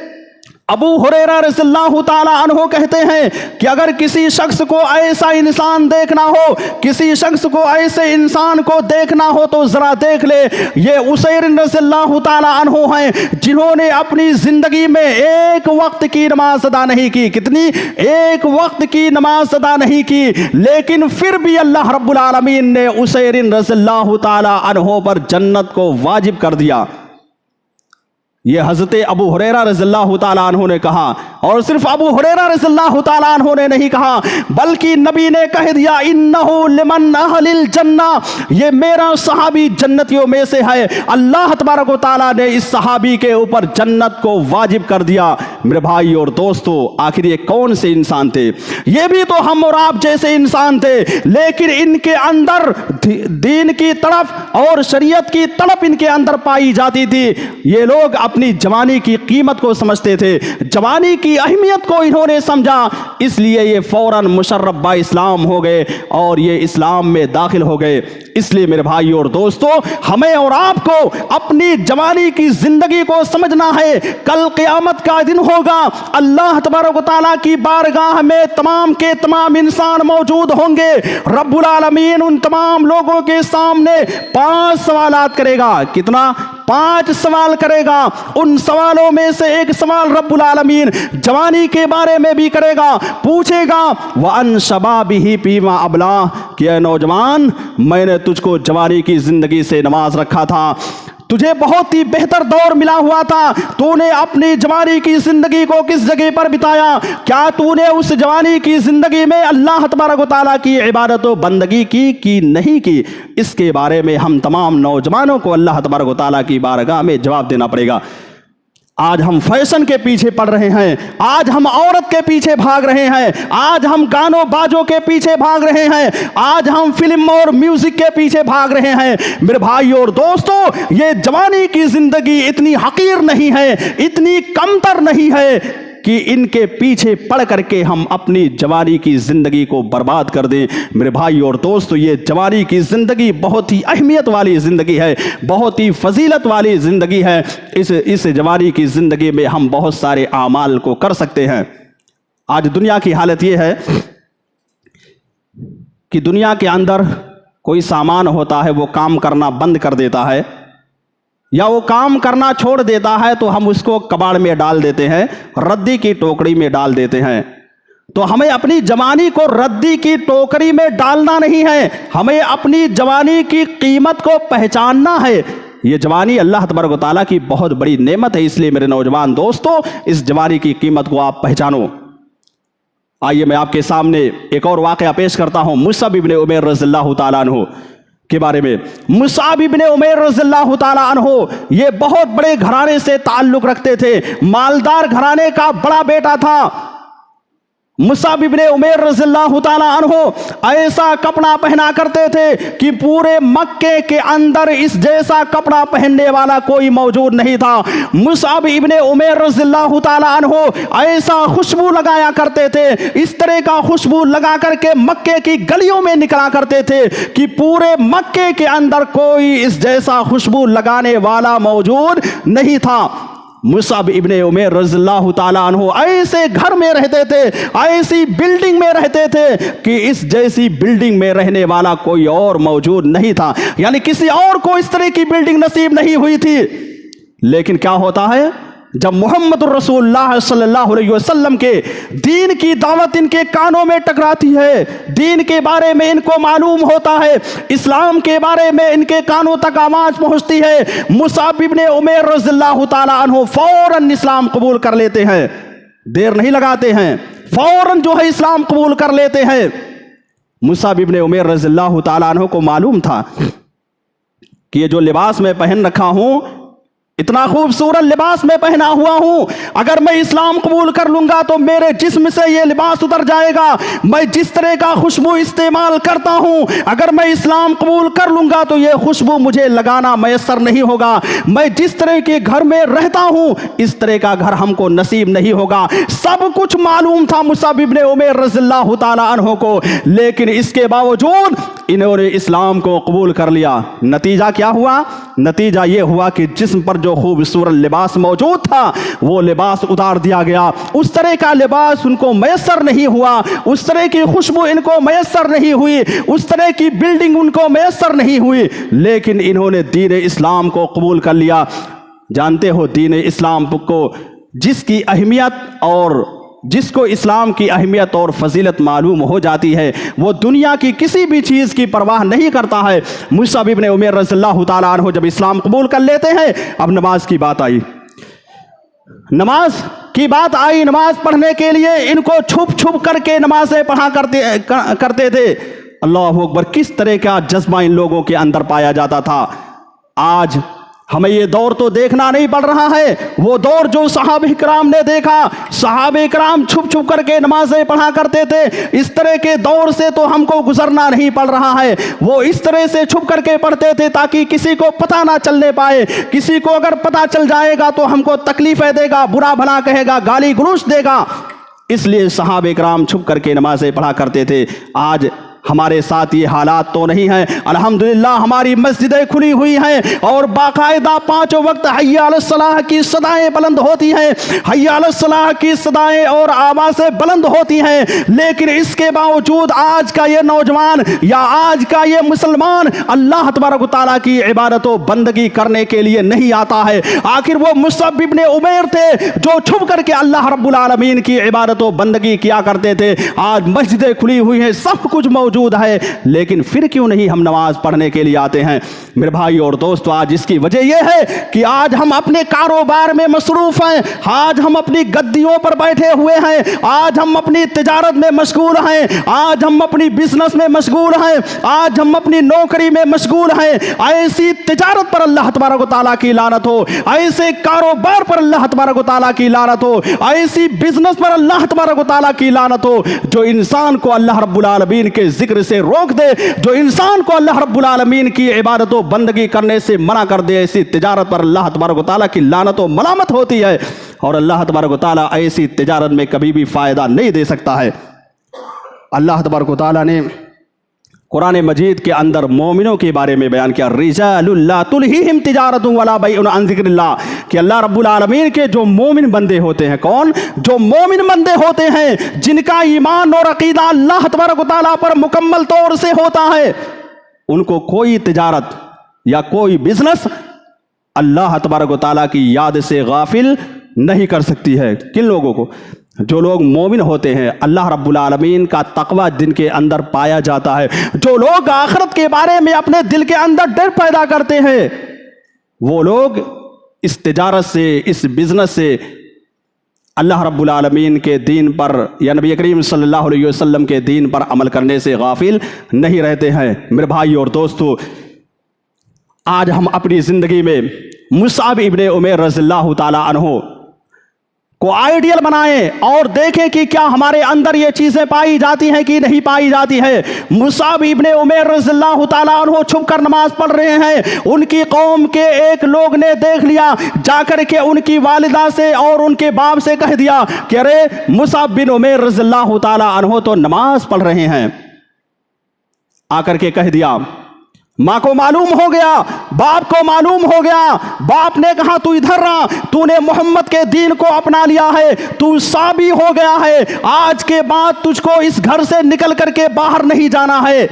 अबू हुरैरा रज़ियल्लाहु ताला अन्हु कहते हैं कि अगर किसी शख्स को ऐसा इंसान देखना हो, किसी शख्स को ऐसे इंसान को देखना हो तो जरा देख ले, ये उसैर रज़ियल्लाहु ताला अन्हु हैं जिन्होंने अपनी जिंदगी में एक वक्त की नमाज अदा नहीं की। कितनी? एक वक्त की नमाज अदा नहीं की, लेकिन फिर भी अल्लाह रब्बुल आलमीन ने उसैर रज़ियल्लाहु ताला अन्हु पर जन्नत को वाजिब कर दिया। ये हज़रत अबू हुरैरा रज़ियल्लाहु ताला अन्हु ने कहा, और सिर्फ अबू हुरैरा रज़ियल्लाहु ताला अन्हु ने नहीं कहा बल्कि नबी ने कह दिया, इन्नहु लिमन अहलिल जन्ना, ये मेरा सहाबी जन्नतियों में से है। अल्लाह तबारक व ताला ने इस सहाबी के ऊपर जन्नत को वाजिब कर दिया। मेरे भाई और दोस्तों, आखिर ये कौन से इंसान थे? ये भी तो हम और आप जैसे इंसान थे, लेकिन इनके अंदर दीन की तड़प और शरीयत की तड़प इनके अंदर पाई जाती थी। ये लोग अपनी जवानी की कीमत को समझते थे, जवानी की अहमियत को इन्होंने समझा, इसलिए ये फौरन मुशर्रफ बा इस्लाम हो गए और ये इस्लाम में दाखिल हो गए। इसलिए मेरे भाई और दोस्तों, हमें और आपको अपनी जवानी की जिंदगी को समझना है। कल क़यामत का दिन होगा, अल्लाह तबारक व तआला की बारगाह में तमाम के तमाम इंसान मौजूद होंगे। रब्बुल आलमीन उन तमाम लोगों के सामने 5 सवालात करेगा। कितना? 5 सवाल करेगा। उन सवालों में से एक सवाल रब्बुल आलमीन जवानी के बारे में भी करेगा, पूछेगा वअन शबाबिही फीमा अबला, कि ऐ नौजवान, मैंने तुझको जवानी की जिंदगी से नवाज रखा था, तुझे बहुत ही बेहतर दौर मिला हुआ था, तूने अपनी जवानी की जिंदगी को किस जगह पर बिताया? क्या तूने उस जवानी की जिंदगी में अल्लाह तबारक व तआला की इबादत व बंदगी की नहीं की? इसके बारे में हम तमाम नौजवानों को अल्लाह तबारक व तआला की बारगाह में जवाब देना पड़ेगा। आज हम फैशन के पीछे पड़ रहे हैं, आज हम औरत के पीछे भाग रहे हैं, आज हम गानों बाजों के पीछे भाग रहे हैं, आज हम फिल्म और म्यूजिक के पीछे भाग रहे हैं। मेरे भाई और दोस्तों, ये जवानी की जिंदगी इतनी हकीर नहीं है, इतनी कमतर नहीं है कि इनके पीछे पड़ करके हम अपनी जवानी की जिंदगी को बर्बाद कर दें। मेरे भाई और दोस्तों, ये जवानी की जिंदगी बहुत ही अहमियत वाली जिंदगी है, बहुत ही फजीलत वाली जिंदगी है। इस जवानी की जिंदगी में हम बहुत सारे आमाल को कर सकते हैं। आज दुनिया की हालत ये है कि दुनिया के अंदर कोई सामान होता है, वो काम करना बंद कर देता है या वो काम करना छोड़ देता है तो हम उसको कबाड़ में डाल देते हैं, रद्दी की टोकरी में डाल देते हैं। तो हमें अपनी जवानी को रद्दी की टोकरी में डालना नहीं है, हमें अपनी जवानी की कीमत को पहचानना है। ये जवानी अल्लाह तबारक व तआला की बहुत बड़ी नेमत है, इसलिए मेरे नौजवान दोस्तों, इस जवानी की कीमत को आप पहचानो। आइए मैं आपके सामने एक और वाक़या पेश करता हूँ मुसअब इब्न उमैर रज़ियल्लाहु ताला अन्हु के बारे में। मुसअब इब्न उमैर रज़ियल्लाहु ताला अन्हु ये बहुत बड़े घराने से ताल्लुक़ रखते थे, मालदार घराने का बड़ा बेटा था। मुसअब इब्न उमैर रज़ियल्लाहु ताला अन्हु ऐसा कपड़ा पहना करते थे कि पूरे मक्के के अंदर इस जैसा कपड़ा पहनने वाला कोई मौजूद नहीं था। मुसअब इब्न उमैर रज़ियल्लाहु ताला अन्हु ऐसा खुशबू लगाया करते थे, इस तरह का खुशबू लगा करके मक्के की गलियों में निकला करते थे कि पूरे मक्के के अंदर कोई इस जैसा खुशबू लगाने वाला मौजूद नहीं था। मुसअब इब्न उमैर रज़ियल्लाहु ताला अन्हु ऐसे घर में रहते थे, ऐसी बिल्डिंग में रहते थे कि इस जैसी बिल्डिंग में रहने वाला कोई और मौजूद नहीं था, यानी किसी और को इस तरह की बिल्डिंग नसीब नहीं हुई थी। लेकिन क्या होता है, जब मोहम्मद रसूलुल्लाह सल्लल्लाहु अलैहि वसल्लम के दीन की दावत इनके कानों में टकराती है, दीन के बारे में इनको मालूम होता है, इस्लाम के बारे में इनके कानों तक आवाज पहुंचती है, मुसअब इब्न उमैर रज़ियल्लाहु ताला अन्हु फौरन इस्लाम कबूल कर लेते हैं, देर नहीं लगाते हैं, फौरन जो है इस्लाम कबूल कर लेते हैं। मुसअब इब्न उमैर रज़ियल्लाहु ताला अन्हु को मालूम था कि ये जो लिबास मैं पहन रखा हूं इतना खूबसूरत लिबास मैं पहना हुआ हूं, अगर मैं इस्लाम कबूल कर लूंगा तो मेरे जिस्म से ये लिबास उतर जाएगा। मैं जिस तरह का खुशबू इस्तेमाल करता हूं, अगर मैं इस्लाम कबूल कर लूंगा तो ये खुशबू मुझे लगाना मैसर नहीं होगा। मैं जिस तरह के घर में रहता हूं, इस तरह का घर हमको नसीब नहीं होगा। सब कुछ मालूम था मुसअब इब्ने उमैर रज़ियल्लाहु ताला अन्हु को, लेकिन इसके बावजूद इन्होंने इस्लाम को कबूल कर लिया। नतीजा क्या हुआ? नतीजा ये हुआ कि जिस्म पर जो खूबसूरत लिबास मौजूद था वो लिबास उतार दिया गया। उस तरह का लिबास उनको मैसर नहीं हुआ, उस तरह की खुशबू इनको मैसर नहीं हुई, उस तरह की बिल्डिंग उनको मैसर नहीं हुई, लेकिन इन्होंने दीन इस्लाम को कबूल कर लिया। जानते हो, दीन इस्लाम को जिसकी अहमियत और जिसको इस्लाम की अहमियत और फजीलत मालूम हो जाती है, वो दुनिया की किसी भी चीज़ की परवाह नहीं करता है। मुसअब इब्ने उमैर रज़ियल्लाहु ताला अन्हु जब इस्लाम कबूल कर लेते हैं, अब नमाज की बात आई। नमाज की बात आई, नमाज पढ़ने के लिए इनको छुप छुप करके नमाजें पढ़ा करते थे। अल्लाह अकबर, किस तरह का जज्बा इन लोगों के अंदर पाया जाता था। आज हमें ये दौर तो देखना नहीं पड़ रहा है, वो दौर जो सहाबे किराम ने देखा। सहाबे किराम छुप छुप करके नमाजें पढ़ा करते थे। इस तरह के दौर से तो हमको गुजरना नहीं पड़ रहा है। वो इस तरह से छुप करके पढ़ते थे ताकि किसी को पता ना चलने पाए। किसी को अगर पता चल जाएगा तो हमको तकलीफें देगा, बुरा भला कहेगा, गाली गलौज देगा। इसलिए सहाबे किराम छुप करके नमाजें पढ़ा करते थे। आज हमारे साथ ये हालात तो नहीं है। अल्हम्दुलिल्लाह हमारी मस्जिदें खुली हुई हैं और बाकायदा पांचों वक्त हय्या अलस सलाह की सदाएं बुलंद होती हैं, हय्या अलस सलाह की सदाएं और आवाज़ें बुलंद होती हैं। लेकिन इसके बावजूद आज का ये नौजवान या आज का ये मुसलमान अल्लाह तबारक व तआला की इबादत व बंदगी करने के लिए नहीं आता है। आखिर वो मुसअब इब्ने उमैर थे जो छुप करके अल्लाह रब्बुल आलमीन की इबादत व बंदगी किया करते थे। आज मस्जिदें खुली हुई हैं, सब कुछ मौजूद है, लेकिन फिर क्यों नहीं हम नमाज पढ़ने के लिए आते हैं? मेरे भाई और दोस्तों, आज इसकी वजह यह है कि आज हम अपने कारोबार में मसरूफ हैं, आज हम अपनी गद्दियों पर बैठे हुए हैं, आज हम अपनी तिजारत में मशगूल हैं, आज हम अपनी बिजनेस में मशगूल हैं, आज हम अपनी नौकरी में मशगूल हैं। ऐसी तिजारत पर अल्लाह तबारक व तआला की लानत हो, ऐसे कारोबार पर अल्लाह तबारक व तआला की लानत हो, ऐसी बिजनेस पर अल्लाह तबारक व तआला की लानत हो जो इंसान को अल्लाह रब्बुल आलमीन के जिक्र से रोक दे, जो इंसान को अल्लाह रब्बुल आलमीन की इबादत व बंदगी करने से मना कर दे। ऐसी तिजारत पर अल्लाह तबारक व तआला की लानत व मलामत होती है और अल्लाह तबारक व तआला ऐसी तिजारत में कभी भी फायदा नहीं दे सकता है। अल्लाह तबारक व तआला ने कुरान मजीद के अंदर मोमिनों के बारे में बयान किया, रिजालुल ला तुल्हिहिम तिजारतुन वला बैउन अन ज़िक्रिल्लाह, कि अल्लाह रब्बुल आलमीन के जो मोमिन बंदे होते हैं, कौन? जो मोमिन बंदे होते हैं जिनका ईमान और अकीदा अल्लाह तबारक व तआला पर मुकम्मल तौर से होता है, उनको कोई तिजारत या कोई बिजनेस अल्लाह तबारक व तआला की याद से गाफिल नहीं कर सकती है। किन लोगों को? जो लोग मोमिन होते हैं, अल्लाह रब्बुल आलमीन का तकवा जिनके अंदर पाया जाता है, जो लोग आखिरत के बारे में अपने दिल के अंदर डर पैदा करते हैं, वो लोग इस तिजारत से, इस बिजनेस से अल्लाह रब्बुल आलमीन के दीन पर या नबी करीम सल्लल्लाहु अलैहि वसल्लम के दीन पर अमल करने से गाफिल नहीं रहते हैं। मेरे भाई और दोस्तों, आज हम अपनी ज़िंदगी में मुसअब इब्ने उमैर रज़ियल्लाहु ताला अन्हु को आइडियल बनाएं और देखें कि क्या हमारे अंदर ये चीज़ें पाई जाती हैं कि नहीं पाई जाती है। मुसअब इब्ने उमैर रज़ियल्लाहु ताला अन्हु छुप कर नमाज पढ़ रहे हैं। उनकी कौम के एक लोग ने देख लिया, जाकर के उनकी वालिदा से और उनके बाप से कह दिया कि अरे मुसअब बिन उमैर रज़ियल्लाहु ताला अन्हु तो नमाज पढ़ रहे हैं। आकर के कह दिया, माँ को मालूम हो गया, बाप को मालूम हो गया। बाप ने कहा तू इधर रहा, तूने मोहम्मद के दीन को अपना लिया है, तू साबी हो गया है, आज के बाद तुझको इस घर से निकल करके बाहर नहीं जाना है।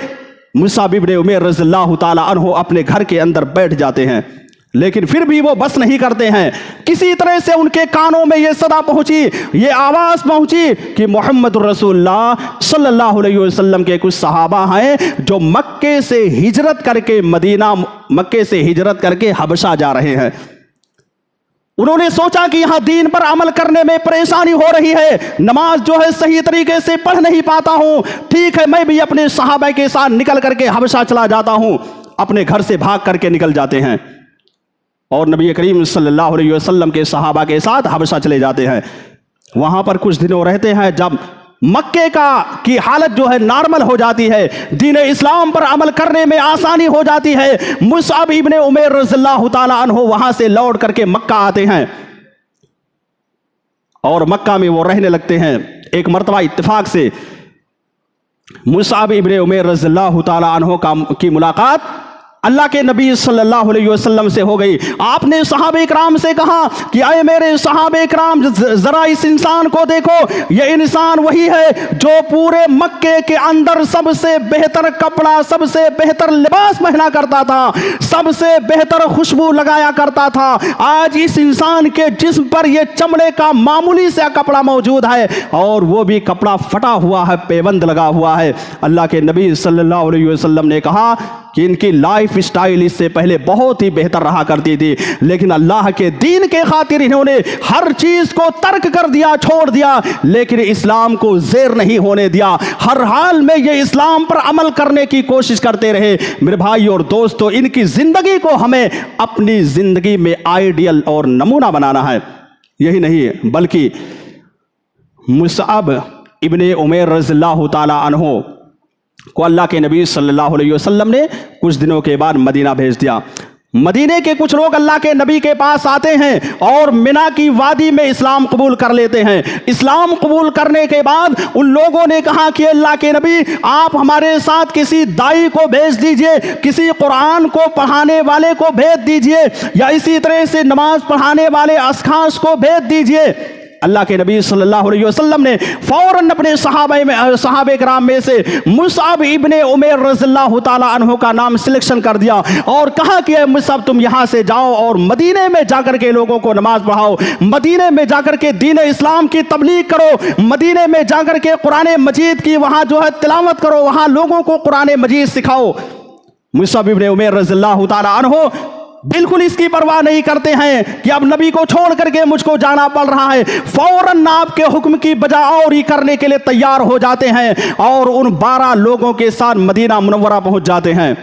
मुसअब इब्ने उमैर रज़ियल्लाहु ताला अन्हु अपने घर के अंदर बैठ जाते हैं, लेकिन फिर भी वो बस नहीं करते हैं। किसी तरह से उनके कानों में ये सदा पहुंची, ये आवाज़ पहुंची कि मोहम्मद रसूलुल्लाह सल्लल्लाहु अलैहि वसल्लम के कुछ सहाबा हैं जो मक्के से हिजरत करके मक्के से हिजरत करके हबशा जा रहे हैं। उन्होंने सोचा कि यहां दीन पर अमल करने में परेशानी हो रही है, नमाज जो है सही तरीके से पढ़ नहीं पाता हूं, ठीक है मैं भी अपने सहाबा के साथ निकल करके हबशा चला जाता हूं। अपने घर से भाग करके निकल जाते हैं। اور نبی کریم صلی اللہ علیہ وسلم کے صحابہ کے ساتھ حبشہ چلے جاتے ہیں. وہاں پر کچھ دنوں رہتے ہیں. جب مکے کی حالت جو ہے نارمل ہو جاتی ہے, دین اسلام پر عمل کرنے میں آسانی ہو جاتی ہے, مصعب ابن عمیر رضی اللہ تعالیٰ عنہ وہاں سے لوٹ کر کے مکہ آتے ہیں اور مکہ میں وہ رہنے لگتے ہیں. ایک مرتبہ اتفاق سے مصعب ابن عمیر رضی اللہ تعالیٰ عنہ کی ملاقات اللہ کے نبی صلی اللہ علیہ وسلم سے ہو گئی. آپ نے صحابہ اکرام سے کہا کہ اے میرے صحابہ اکرام, ذرا اس انسان کو دیکھو, یہ انسان وہی ہے جو پورے مکے کے اندر سب سے بہتر کپڑا, سب سے بہتر لباس پہنا کرتا تھا, سب سے بہتر خوشبو لگایا کرتا تھا. آج اس انسان کے جسم پر یہ چمڑے کا معمولی سا کپڑا موجود ہے اور وہ بھی کپڑا پھٹا ہوا ہے, پیبند لگا ہوا ہے. اللہ کے نبی صلی اللہ علیہ وسلم نے کہا کہ ان کی لائف سٹائل اس سے پہلے بہت ہی بہتر رہا کرتی تھی, لیکن اللہ کے دین کے خاطر انہوں نے ہر چیز کو ترک کر دیا, چھوڑ دیا, لیکن اسلام کو زیر نہیں ہونے دیا. ہر حال میں یہ اسلام پر عمل کرنے کی کوشش کرتے رہے. میرے بھائی اور دوستو, ان کی زندگی کو ہمیں اپنی زندگی میں آئیڈیل اور نمونہ بنانا ہے. یہی نہیں بلکہ مصعب ابن عمیر رضی اللہ تعالی عنہ کو اللہ کے نبی صلی اللہ علیہ وسلم نے کچھ دنوں کے بعد مدینہ بھیج دیا. مدینے کے کچھ لوگ اللہ کے نبی کے پاس آتے ہیں اور منا کی وادی میں اسلام قبول کر لیتے ہیں. اسلام قبول کرنے کے بعد ان لوگوں نے کہا کہ اللہ کے نبی, آپ ہمارے ساتھ کسی دائی کو بھیج دیجئے, کسی قرآن کو پڑھانے والے کو بھیج دیجئے, یا اسی طرح سے نماز پڑھانے والے اشخاص کو بھیج دیجئے. اللہ کے نبی صلی اللہ علیہ وسلم نے فوراً اپنے صحابہ کرام میں سے مصعب ابن عمیر رضی اللہ تعالیٰ عنہ کا نام سلیکشن کر دیا اور کہا کہ اے مصعب, تم یہاں سے جاؤ اور مدینے میں جا کر کے لوگوں کو نماز پڑھاؤ, مدینے میں جا کر کے دین اسلام کی تبلیغ کرو, مدینے میں جا کر کے قرآن مجید کی وہاں جو ہے تلاوت کرو, وہاں لوگوں کو قرآن مجید سکھاؤ. مصعب ابن عمیر رضی اللہ تعالیٰ عنہ بالکل اس کی پرواہ نہیں کرتے ہیں کہ اب نبی کو چھوڑ کر کے مجھ کو جانا پڑ رہا ہے. فوراً آپ کے حکم کی بجاوری کرنے کے لیے تیار ہو جاتے ہیں اور ان 12 لوگوں کے ساتھ مدینہ منورہ پہنچ جاتے ہیں.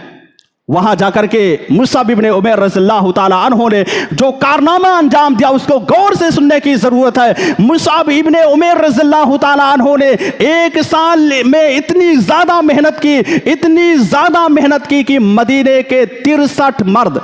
وہاں جا کر کے مصعب ابن عمیر رضی اللہ تعالیٰ عنہ نے جو کارنامہ انجام دیا اس کو غور سے سننے کی ضرورت ہے. مصعب ابن عمیر رضی اللہ تعالیٰ عنہ نے 1 سال میں اتنی زیادہ محنت کی کہ مدینے کے 63 مرد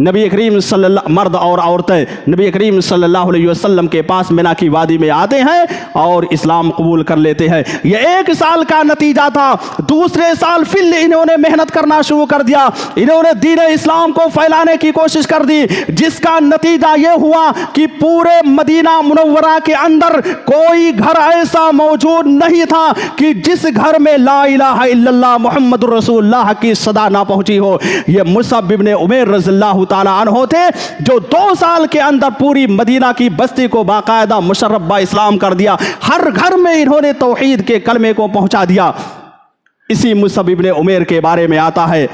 نبی کریم صلی اللہ مرد اور عورتیں نبی کریم صلی اللہ علیہ وسلم کے پاس منا کی وادی میں آتے ہیں اور اسلام قبول کر لیتے ہیں. یہ 1 سال کا نتیجہ تھا. دوسرے سال پھر انہوں نے محنت کرنا شروع کر دیا, انہوں نے دین اسلام کو پھیلانے کی کوشش کر دی, جس کا نتیجہ یہ ہوا کہ پورے مدینہ منورہ کے اندر کوئی گھر ایسا موجود نہیں تھا کہ جس گھر میں لا الہ الا اللہ محمد رسول اللہ کی صدا نہ پہنچی ہو. یہ مصعب ابن عمیر رضی اللہ تعالیٰ عنہ تھے جو 2 سال کے اندر پوری مدینہ کی بستی کو باقاعدہ مشرف با اسلام کر دیا. ہر گھر میں انہوں نے توحید کے کلمے کو پہنچا دیا. اسی مصعب ابن عمیر کے بارے میں آتا ہے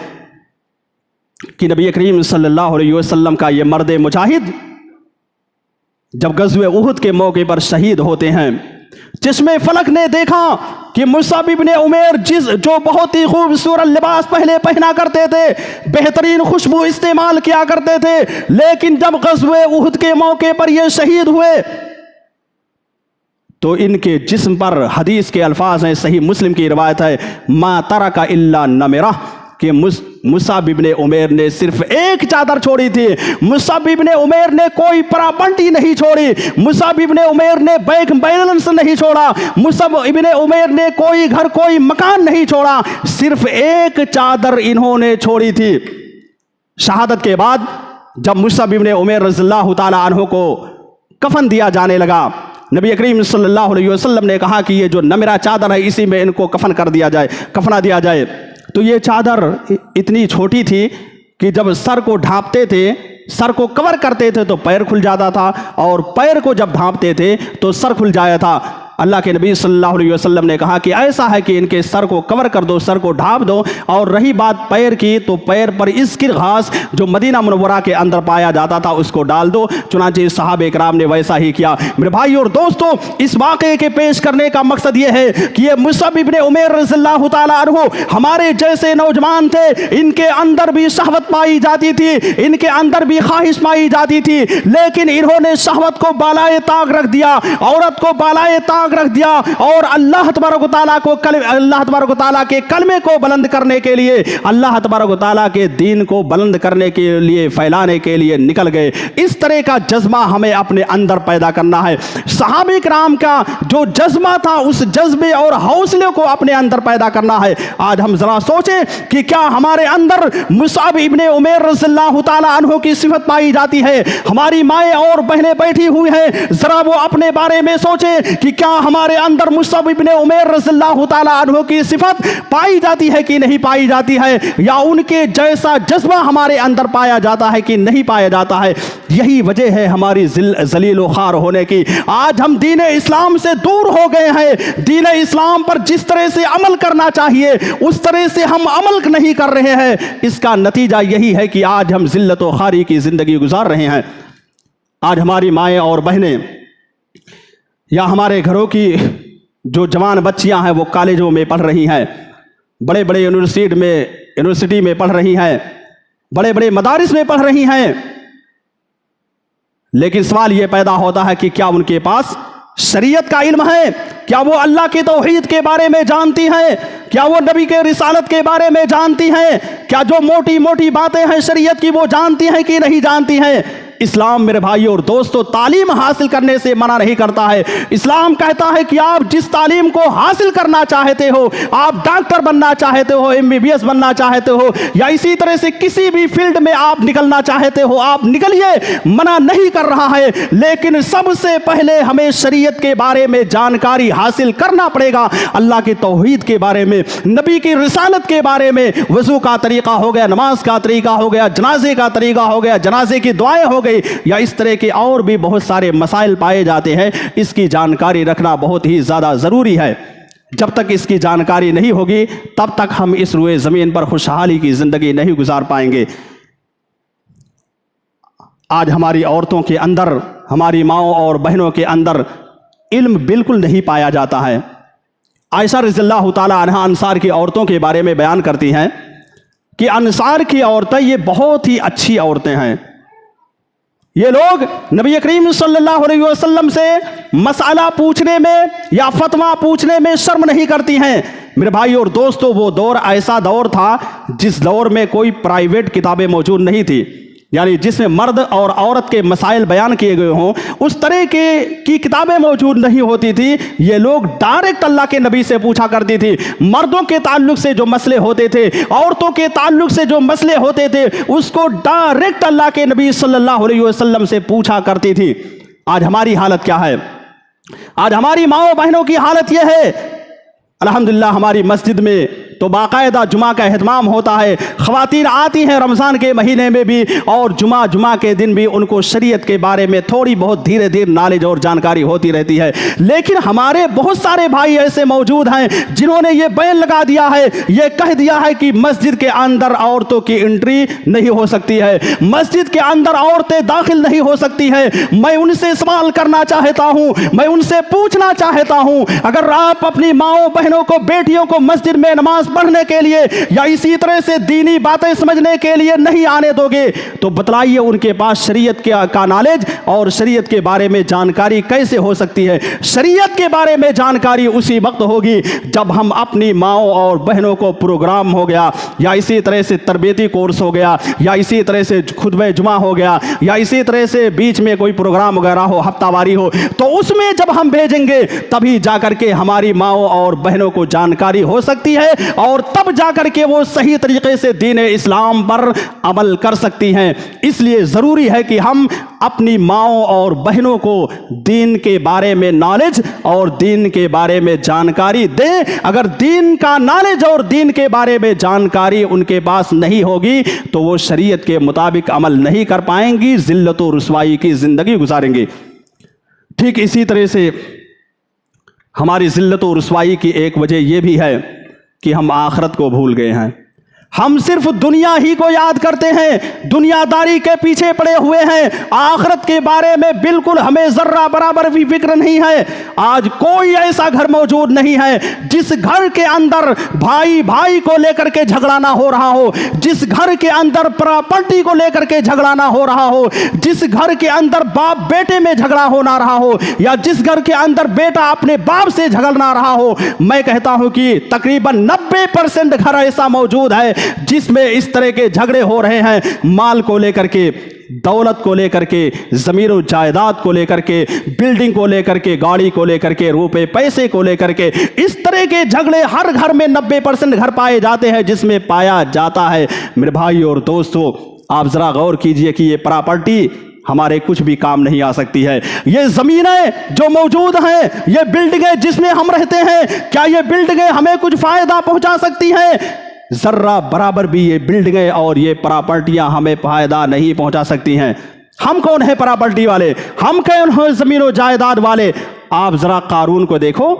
کہ نبی کریم صلی اللہ علیہ وسلم کا یہ مرد مجاہد جب غزوہ احد کے موقع پر شہید ہوتے ہیں, چشمے فلک نے دیکھا کہ مصعب ابن عمیر جو بہت ہی خوبصورت لباس پہلے پہنا کرتے تھے, بہترین خوشبو استعمال کیا کرتے تھے, لیکن جب غزوہ احد کے موقع پر یہ شہید ہوئے تو ان کے جسم پر حدیث کے الفاظ ہیں, صحیح مسلم کی روایت ہے, ما ترک الا نمرہ, کہ مصعب ابن عمیر نے صرف 1 چادر چھوڑی تھی. مصعب ابن عمیر نے کوئی پراپرٹی نہیں چھوڑی, مصعب ابن عمیر نے بینک بیلنس نہیں چھوڑا, مصعب ابن عمیر نے کوئی گھر کوئی مکان نہیں چھوڑا, صرف 1 چادر انہوں نے چھوڑی تھی. شہادت کے بعد جب مصعب ابن عمیر رضی اللہ تعالی عنہ کو کفن دیا جانے لگا, نبی کریم صلی اللہ علیہ وسلم نے کہا کہ یہ جو نمرہ چادر ہے اسی میں ان کو کفنا دیا جائے. تو یہ چادر اتنی چھوٹی تھی کہ جب سر کو ڈھانپتے تھے, سر کو کور کرتے تھے تو پیر کھل جاتا تھا, اور پیر کو جب ڈھانپتے تھے تو سر کھل جایا تھا. अल्लाह के नबी सल्लल्लाहु अलैहि वसल्लम ने कहा कि ऐसा है कि इनके सर को कवर कर दो, सर को ढाँप दो। और रही बात पैर की, तो पैर पर इसकिर घास जो मदीना मुनव्वरा के अंदर पाया जाता था उसको डाल दो। चुनांचे सहाबा इकराम ने वैसा ही किया। मेरे भाई और दोस्तों, इस वाक़े के पेश करने का मकसद ये है कि ये मुसअब इब्ने उमैर रज़ियल्लाहु ताला अन्हु हमारे जैसे नौजवान थे, इनके अंदर भी शहवत पाई जाती थी, इनके अंदर भी ख्वाहिश पाई जाती थी, लेकिन इन्होंने शहवत को बालाए ताक रख दिया, औरत को बालाए ताक रख दिया और अल्लाह तबारक व तआला को अल्लाह तबारक व तआला के कलमे को बुलंद करने के लिए, अल्लाह तबारक व तआला के दीन को बुलंद करने के लिए, फैलाने के लिए निकल गए। इस तरह का जज्बा हमें अपने अंदर पैदा करना है। सहाबा इकराम का जो जज्बा था, उस जज्बे और हौसले को अपने अंदर पैदा करना है। आज हम जरा सोचें कि क्या हमारे अंदर मुसअब इब्ने उमैर रज़ियल्लाहु ताला अन्हु की सिफत पाई जाती है? हमारी माएँ और बहनें बैठी हुई हैं, जरा वो अपने बारे में सोचें कि क्या हमारे अंदर मुसअब इब्ने उमैर रज़ियल्लाहु ताला अन्हु की सिफत पाई जाती है कि नहीं पाई जाती है, या उनके जैसा जज्बा हमारे अंदर पाया जाता है कि नहीं पाया जाता है। यही वजह है हमारी जलील व खार होने की। आज हम दीन इस्लाम से दूर हो गए हैं। दीन इस्लाम पर जिस तरह से अमल करना चाहिए उस तरह से हम अमल नहीं कर रहे हैं। इसका नतीजा यही है कि आज हम जिल्लत व खारी की जिंदगी गुजार रहे हैं। आज हमारी माएँ और बहनें या हमारे घरों की जो जवान बच्चियां हैं वो कॉलेजों में पढ़ रही हैं, बड़े बड़े यूनिवर्सिटी में पढ़ रही हैं, बड़े बड़े मदारिस में पढ़ रही हैं, लेकिन सवाल ये पैदा होता है कि क्या उनके पास शरीयत का इल्म है? क्या वो अल्लाह के तौहीद के बारे में जानती हैं? क्या वो नबी के रिसालत के बारे में जानती हैं? क्या जो मोटी मोटी बातें हैं शरीयत की वो जानती हैं कि नहीं जानती हैं? इस्लाम मेरे भाइयों और दोस्तों तालीम हासिल करने से मना नहीं करता है। इस्लाम कहता है कि आप जिस तालीम को हासिल करना चाहते हो, आप डॉक्टर बनना चाहते हो, MBBS बनना चाहते हो, या इसी तरह से किसी भी फील्ड में आप निकलना चाहते हो, आप निकलिए, मना नहीं कर रहा है। लेकिन सबसे पहले हमें शरीयत के बारे में जानकारी हासिल करना पड़ेगा, अल्लाह के तौहीद के बारे में, नबी की रिसालत के बारे में। वज़ू का तरीका हो गया, नमाज का तरीका हो गया, जनाजे का तरीका हो गया, जनाजे की दुआएं हो गई, या इस तरह के और भी बहुत सारे मसाइल पाए जाते हैं। इसकी जानकारी रखना बहुत ही ज़्यादा ज़रूरी है। जब तक इसकी जानकारी नहीं होगी तब तक हम इस रुए ज़मीन पर खुशहाली की ज़िंदगी नहीं गुजार पाएंगे। आज हमारी औरतों के अंदर, हमारी माँओं और बहनों के अंदर इल्म बिल्कुल नहीं पाया जाता है। आयशा रज़ियल्लाहु ताला अन्हा अंसार की औरतों के बारे में बयान करती हैं कि अंसार की औरतें ये बहुत ही अच्छी औरतें हैं। ये लोग नबी करीम सल्लल्लाहु अलैहि वसल्लम से मसला पूछने में या फतवा पूछने में शर्म नहीं करती हैं। मेरे भाई और दोस्तों, वो दौर ऐसा दौर था जिस दौर में कोई प्राइवेट किताबें मौजूद नहीं थी, यानी जिसमें मर्द और औरत के मसाइल बयान किए गए हों, उस तरह की किताबें मौजूद नहीं होती थी। ये लोग डायरेक्ट अल्लाह के नबी से पूछा करती थी। मर्दों के ताल्लुक से जो मसले होते थे, औरतों के ताल्लुक से जो मसले होते थे, उसको डायरेक्ट अल्लाह के नबी सल्लल्लाहु अलैहि वसल्लम से पूछा करती थी। आज हमारी हालत क्या है? आज हमारी माओ बहनों की हालत यह है, अल्हम्दुलिल्लाह हमारी मस्जिद में तो बाकायदा जुमा का एहतमाम होता है। ख़वातीन आती हैं रमज़ान के महीने में भी, और जुमा के दिन भी उनको शरीयत के बारे में थोड़ी बहुत धीरे धीरे नॉलेज और जानकारी होती रहती है। लेकिन हमारे बहुत सारे भाई ऐसे मौजूद हैं जिन्होंने ये बैन लगा दिया है, ये कह दिया है कि मस्जिद के अंदर औरतों की एंट्री नहीं हो सकती है, मस्जिद के अंदर औरतें दाखिल नहीं हो सकती है। मैं उनसे सवाल करना चाहता हूँ, मैं उनसे पूछना चाहता हूँ, अगर आप अपनी माओ बहनों को, बेटियों को मस्जिद में नमाज पढ़ने के लिए या इसी तरह से दीनी बातें समझने के लिए नहीं आने दोगे, तो बतलाइए उनके पास शरीयत का नॉलेज और शरीयत के बारे में जानकारी कैसे हो सकती है? शरीयत के बारे में जानकारी उसी वक्त होगी जब हम अपनी माओ और बहनों को प्रोग्राम हो गया, या इसी तरह से तरबियती कोर्स हो गया, या इसी तरह से खुतबे जुमा हो गया, या इसी तरह से बीच में कोई प्रोग्राम वगैरह हो, हफ्तावारी हो, तो उसमें जब हम भेजेंगे तभी जाकर के हमारी माओ और बहनों को जानकारी हो सकती है, और तब जाकर के वो सही तरीके से दीन इस्लाम पर अमल कर सकती हैं। इसलिए ज़रूरी है कि हम अपनी माओ और बहनों को दीन के बारे में नॉलेज और दीन के बारे में जानकारी दें। अगर दीन का नॉलेज और दीन के बारे में जानकारी उनके पास नहीं होगी तो वो शरीयत के मुताबिक अमल नहीं कर पाएंगी, ज़िल्लत और रुसवाई की ज़िंदगी गुजारेंगी। ठीक इसी तरह से हमारी ज़िल्लत और रुसवाई की एक वजह यह भी है कि हम आखिरत को भूल गए हैं। हम सिर्फ दुनिया ही को याद करते हैं, दुनियादारी के पीछे पड़े हुए हैं, आखिरत के बारे में बिल्कुल हमें जर्रा बराबर भी फिक्र नहीं है। आज कोई ऐसा घर मौजूद नहीं है जिस घर के अंदर भाई भाई को लेकर के झगड़ा ना हो रहा हो, जिस घर के अंदर प्रॉपर्टी को लेकर के झगड़ा ना हो रहा हो, जिस घर के अंदर बाप बेटे में झगड़ा हो ना रहा हो, या जिस घर के अंदर बेटा अपने बाप से झगड़ ना रहा हो। मैं कहता हूं कि तकरीबन 90% घर ऐसा मौजूद है जिसमें इस तरह के झगड़े हो रहे हैं, माल को लेकर के, दौलत को लेकर के, जमीन और जायदाद को लेकर के, बिल्डिंग को लेकर के, गाड़ी को लेकर के, रुपए पैसे को लेकर के। इस तरह के झगड़े हर घर में 90% घर पाए जाते हैं जिसमें पाया जाता है। मेरे भाई और दोस्तों, आप जरा गौर कीजिए कि ये प्रॉपर्टी हमारे कुछ भी काम नहीं आ सकती है। ये जमीनें जो मौजूद हैं, ये बिल्डिंगें जिसमें हम रहते हैं, क्या ये बिल्डिंगें हमें कुछ फायदा पहुंचा सकती हैं? जर्रा बराबर भी ये बिल्डिंगें और ये प्रॉपर्टियां हमें फायदा नहीं पहुंचा सकती हैं। हम कौन है प्रॉपर्टी वाले? हम कौन है जमीन और जायदाद वाले? आप जरा कारून को देखो।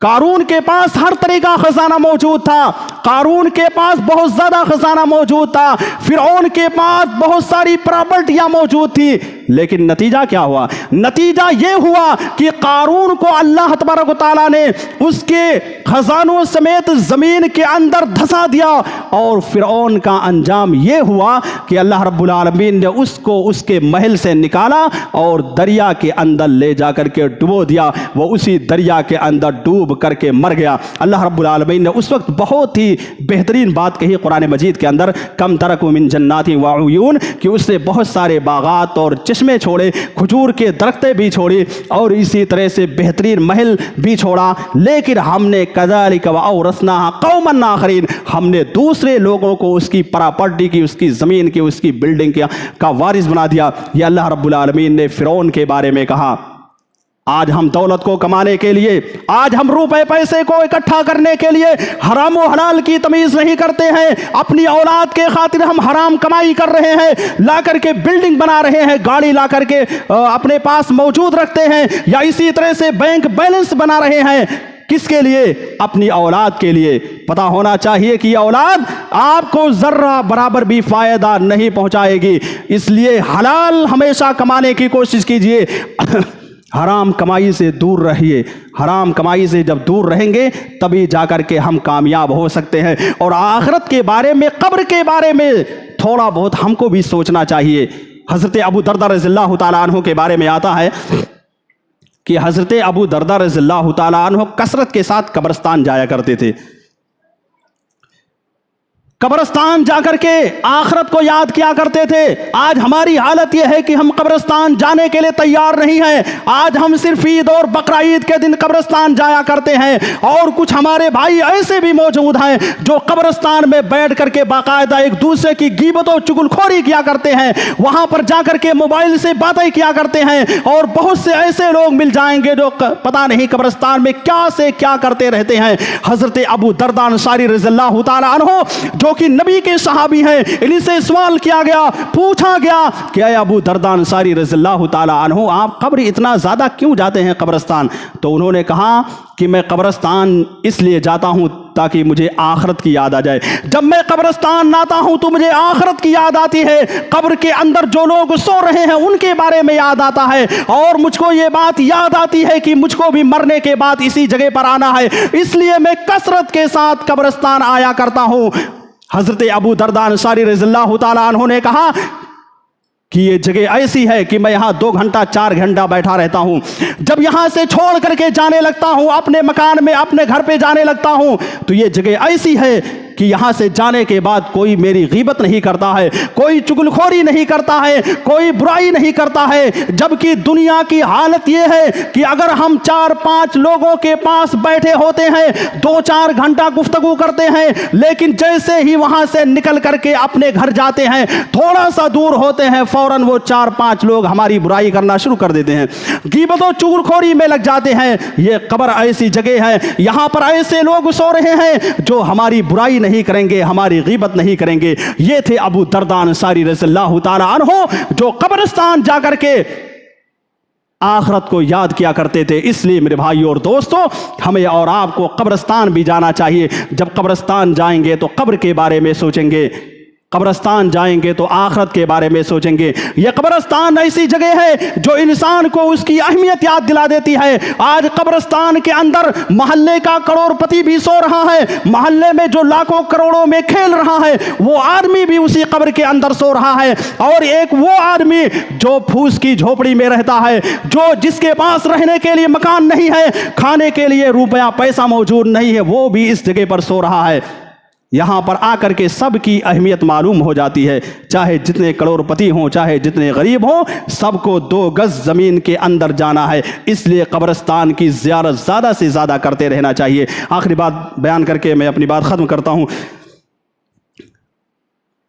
कारून के पास हर तरह का खजाना मौजूद था, कारून के पास बहुत ज्यादा खजाना मौजूद था, फिरौन के पास बहुत सारी प्रॉपर्टियां मौजूद थी, लेकिन नतीजा क्या हुआ? नतीजा यह हुआ कि कारून को अल्लाह तबारक व तआला ने उसके खजानों समेत जमीन के अंदर धंसा दिया, और फिरौन का अंजाम यह हुआ कि अल्लाह रब्बुल आलमीन ने उसको उसके महल से निकाला और दरिया के अंदर ले जाकर के डुबो दिया। वो उसी दरिया के अंदर डूब करके मर गया। अल्लाह रब्बुल आलमीन ने उस वक्त बहुत ही बेहतरीन बात कही कुरान मजीद के अंदर, कम तरकू मिन जन्नाति व उयून, कि उसने बहुत सारे बागात और चश्मे छोड़े, खजूर के दरख्तें भी छोड़ी, और इसी तरह से बेहतरीन महल भी छोड़ा। लेकिन हमने कज़ालिक व औरसनाहा कौमन आखरीन, हमने दूसरे लोगों को उसकी प्रॉपर्टी की, उसकी ज़मीन की, उसकी बिल्डिंग का वारिस बना दिया। ये अल्लाह रब्बुल आलमीन ने फिरौन के बारे में कहा। आज हम दौलत को कमाने के लिए, आज हम रुपए पैसे को इकट्ठा करने के लिए हराम और हलाल की तमीज नहीं करते हैं। अपनी औलाद के खातिर हम हराम कमाई कर रहे हैं, ला करके बिल्डिंग बना रहे हैं, गाड़ी ला करके अपने पास मौजूद रखते हैं, या इसी तरह से बैंक बैलेंस बना रहे हैं। किसके लिए? अपनी औलाद के लिए। पता होना चाहिए कि औलाद आपको जर्रा बराबर भी फायदा नहीं पहुंचाएगी। इसलिए हलाल हमेशा कमाने की कोशिश कीजिए, हराम कमाई से दूर रहिए। हराम कमाई से जब दूर रहेंगे तभी जाकर के हम कामयाब हो सकते हैं। और आखिरत के बारे में, कब्र के बारे में थोड़ा बहुत हमको भी सोचना चाहिए। हज़रत अबू दरदा रज़ियल्लाहु ताला अन्हु के बारे में आता है कि हज़रत अबू दरदा रज़ियल्लाहु ताला अन्हु कसरत के साथ कब्रिस्तान जाया करते थे। कब्रिस्तान जाकर के आखिरत को याद किया करते थे। आज हमारी हालत यह है कि हम कब्रिस्तान जाने के लिए तैयार नहीं हैं। आज हम सिर्फ ईद और बकरा ईद के दिन कब्रिस्तान जाया करते हैं, और कुछ हमारे भाई ऐसे भी मौजूद हैं जो कब्रिस्तान में बैठ करके बाकायदा एक दूसरे की गीबत और चुगलखोरी किया करते हैं, वहां पर जाकर के मोबाइल से बातें किया करते हैं। और बहुत से ऐसे लोग मिल जाएंगे जो पता नहीं कब्रिस्तान में क्या से क्या करते रहते हैं। हजरत अबू दरदा अंसारी रज़ियल्लाहु ताला अन्हु जो कि नबी के सहाबी हैं, इनसे सवाल किया गया, पूछा गया कि अबू दरदा अंसारी रज़ियल्लाहु ताला अन्हु, आप कब्र इतना ज़्यादा क्यों जाते हैं कब्रिस्तान? तो उन्होंने कहा कि मैं कब्रिस्तान इसलिए जाता हूं ताकि मुझे आखिरत की याद आ जाए। जब मैं कब्रिस्तान आता हूं तो मुझे आखिरत की याद आती है। कब्र के अंदर जो लोग सो रहे हैं उनके बारे में याद आता है, और मुझको ये बात याद आती है कि मुझको भी मरने के बाद इसी जगह पर आना है। इसलिए मैं कसरत के साथ कब्रिस्तान आया करता हूं। हजरत अबू दरदा अंसारी रज़ियल्लाहु ताला अन्हु ने कहा कि ये जगह ऐसी है कि मैं यहाँ 2 घंटा 4 घंटा बैठा रहता हूँ। जब यहाँ से छोड़ करके जाने लगता हूँ, अपने मकान में, अपने घर पे जाने लगता हूँ, तो ये जगह ऐसी है कि यहाँ से जाने के बाद कोई मेरी गीबत नहीं करता है, कोई चुगलखोरी नहीं करता है, कोई बुराई नहीं करता है। जबकि दुनिया की हालत ये है कि अगर हम 4-5 लोगों के पास बैठे होते हैं, 2-4 घंटा गुफ्तगू करते हैं, लेकिन जैसे ही वहाँ से निकल करके अपने घर जाते हैं, थोड़ा सा दूर होते हैं, फौरन वो 4-5 लोग हमारी बुराई करना शुरू कर देते हैं, गीबत और चुगलखोरी में लग जाते हैं। ये कब्र ऐसी जगह है, यहाँ पर ऐसे लोग सो रहे हैं जो हमारी बुराई नहीं करेंगे, हमारी गीबत नहीं करेंगे। ये थे अबू दरदा अंसारी रज़ियल्लाहु ताला अन्हु जो कब्रिस्तान जाकर के आखरत को याद किया करते थे। इसलिए मेरे भाइयों और दोस्तों, हमें और आपको कब्रिस्तान भी जाना चाहिए। जब कब्रिस्तान जाएंगे तो कब्र के बारे में सोचेंगे, कब्रिस्तान जाएंगे तो आखरत के बारे में सोचेंगे। यह कब्रिस्तान ऐसी जगह है जो इंसान को उसकी अहमियत याद दिला देती है। आज कब्रिस्तान के अंदर मोहल्ले का करोड़पति भी सो रहा है, मोहल्ले में जो लाखों करोड़ों में खेल रहा है वो आदमी भी उसी कब्र के अंदर सो रहा है। और एक वो आदमी जो फूस की झोपड़ी में रहता है, जो जिसके पास रहने के लिए मकान नहीं है, खाने के लिए रुपया पैसा मौजूद नहीं है, वो भी इस जगह पर सो रहा है। यहाँ पर आकर के सबकी अहमियत मालूम हो जाती है। चाहे जितने करोड़पति हों, चाहे जितने गरीब हों, सबको 2 गज ज़मीन के अंदर जाना है। इसलिए कब्रिस्तान की ज़ियारत ज़्यादा से ज़्यादा करते रहना चाहिए। आखिरी बात बयान करके मैं अपनी बात ख़त्म करता हूँ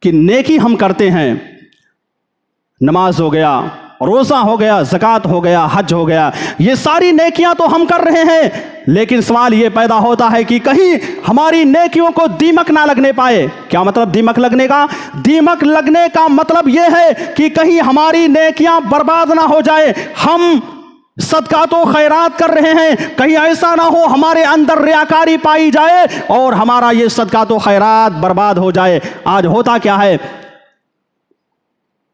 कि नेकी हम करते हैं, नमाज हो गया, रोज़ा हो गया, ज़कात हो गया, हज हो गया, ये सारी नेकियां तो हम कर रहे हैं, लेकिन सवाल ये पैदा होता है कि कहीं हमारी नेकियों को दीमक ना लगने पाए। क्या मतलब दीमक लगने का? दीमक लगने का मतलब ये है कि कहीं हमारी नेकियां बर्बाद ना हो जाए। हम सदका तो खैरात कर रहे हैं, कहीं ऐसा ना हो हमारे अंदर रियाकारी पाई जाए और हमारा ये सदका तो खैरात बर्बाद हो जाए। आज होता क्या है,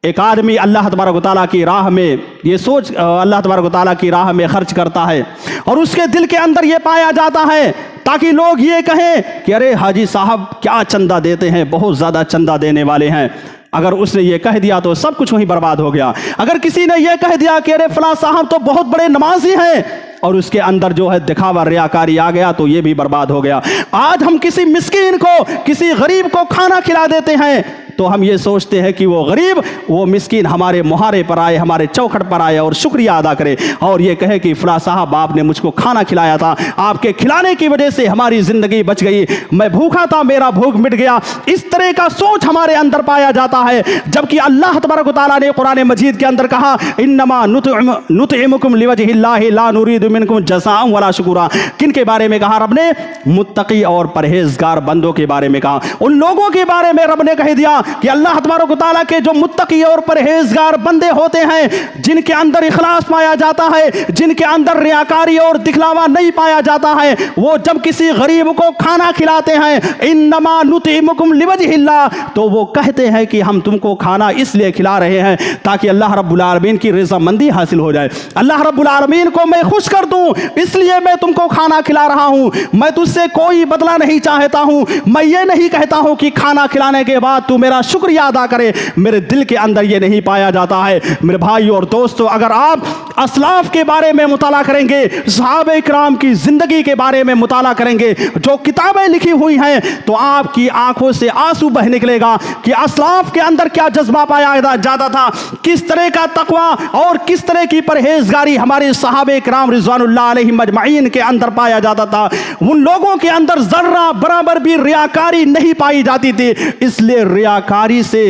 एक आदमी अल्लाह तबारक व तआला की राह में ये सोच अल्लाह तबारक व तआला की राह में खर्च करता है और उसके दिल के अंदर ये पाया जाता है ताकि लोग ये कहें कि अरे हाजी साहब क्या चंदा देते हैं, बहुत ज़्यादा चंदा देने वाले हैं। अगर उसने ये कह दिया तो सब कुछ वहीं बर्बाद हो गया। अगर किसी ने ये कह दिया कि अरे फलां साहब तो बहुत बड़े नमाजी हैं और उसके अंदर जो है दिखावा रियाकारी आ गया तो ये भी बर्बाद हो गया। आज हम किसी मिस्कीन को, किसी गरीब को खाना खिला देते हैं तो हम ये सोचते हैं कि वो गरीब, वो मिस्कीन हमारे मुहारे पर आए, हमारे चौखट पर आए और शुक्रिया अदा करे और ये कहे कि फला साहब आपने मुझको खाना खिलाया था, आपके खिलाने की वजह से हमारी ज़िंदगी बच गई, मैं भूखा था मेरा भूख मिट गया। इस तरह का सोच हमारे अंदर पाया जाता है, जबकि अल्लाह तबारक व तआला ने कुरान मजीद के अंदर कहा इन्नमा नुतइमुकुम लिवजहिल्लाहि ला नुरीदु मिनकुम जज़ाअन वला शुकुरा। किन के बारे में कहा रब ने? मुत्तकी और परहेजगार बंदों के बारे में कहा। उन लोगों के बारे में रब ने कह दिया कि अल्लाह तबारक व तआला के जो मुत्तकी और परहेजगार बंदे होते हैं, जिनके अंदर इखलास पाया जाता है, जिनके अंदर रियाकारी और दिखलावा नहीं पाया जाता है, वो जब किसी गरीब को खाना खिलाते हैं इन्नमा नुतइमुकुम लिवजहिल्लाह, तो वो कहते हैं कि हम तुमको खाना इसलिए खिला रहे हैं ताकि अल्लाह रब्बुल आलमीन की रज़ामंदी हासिल हो जाए, अल्लाह रब्बुल आलमीन को मैं खुश कर दूं, इसलिए मैं तुमको खाना खिला रहा हूं। मैं तुझसे कोई बदला नहीं चाहता हूं, मैं ये नहीं कहता हूं कि खाना खिलाने के बाद तू मेरा शुक्रिया अदा करे, मेरे दिल के अंदर ये नहीं पाया जाता है। मेरे भाई और दोस्तों, अगर आप असलाफ के बारे में मुताला करेंगे, सहाबे किराम की जिंदगी के बारे में मुताला करेंगे, जो किताबें लिखी हुई हैं, तो आपकी आंखों से आंसू बह निकलेगा कि असलाफ के अंदर क्या जज्बा पाया जाता था, किस तरह का तकवा और किस तरह की परहेजगारी हमारे सहाबे किराम रिज़वानुल्लाह अलैहिम अजमईन के अंदर पाया जाता था। उन लोगों के अंदर जर्रा बराबर भी रियाकारी नहीं पाई जाती थी। इसलिए रियाकारी से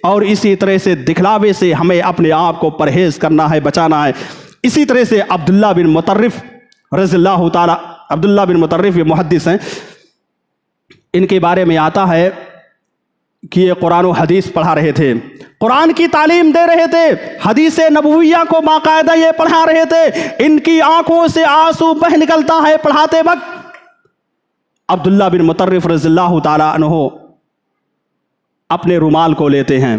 और इसी तरह से दिखलावे से हमें अपने आप को परहेज करना है, बचाना है। इसी तरह से अब्दुल्ला बिन मुतर्रिफ रज़ियल्लाहु ताला, अब्दुल्ला बिन मुतर्रिफ ये मुहद्दिस हैं, इनके बारे में आता है कि ये कुरान और हदीस पढ़ा रहे थे, कुरान की तालीम दे रहे थे, हदीस नबविया को बाकायदा ये पढ़ा रहे थे। इनकी आंखों से आंसू बह निकलता है पढ़ाते वक्त। अब्दुल्ला बिन मुतर्रिफ रज़ियल्लाहु ताला अन्हु अपने रुमाल को लेते हैं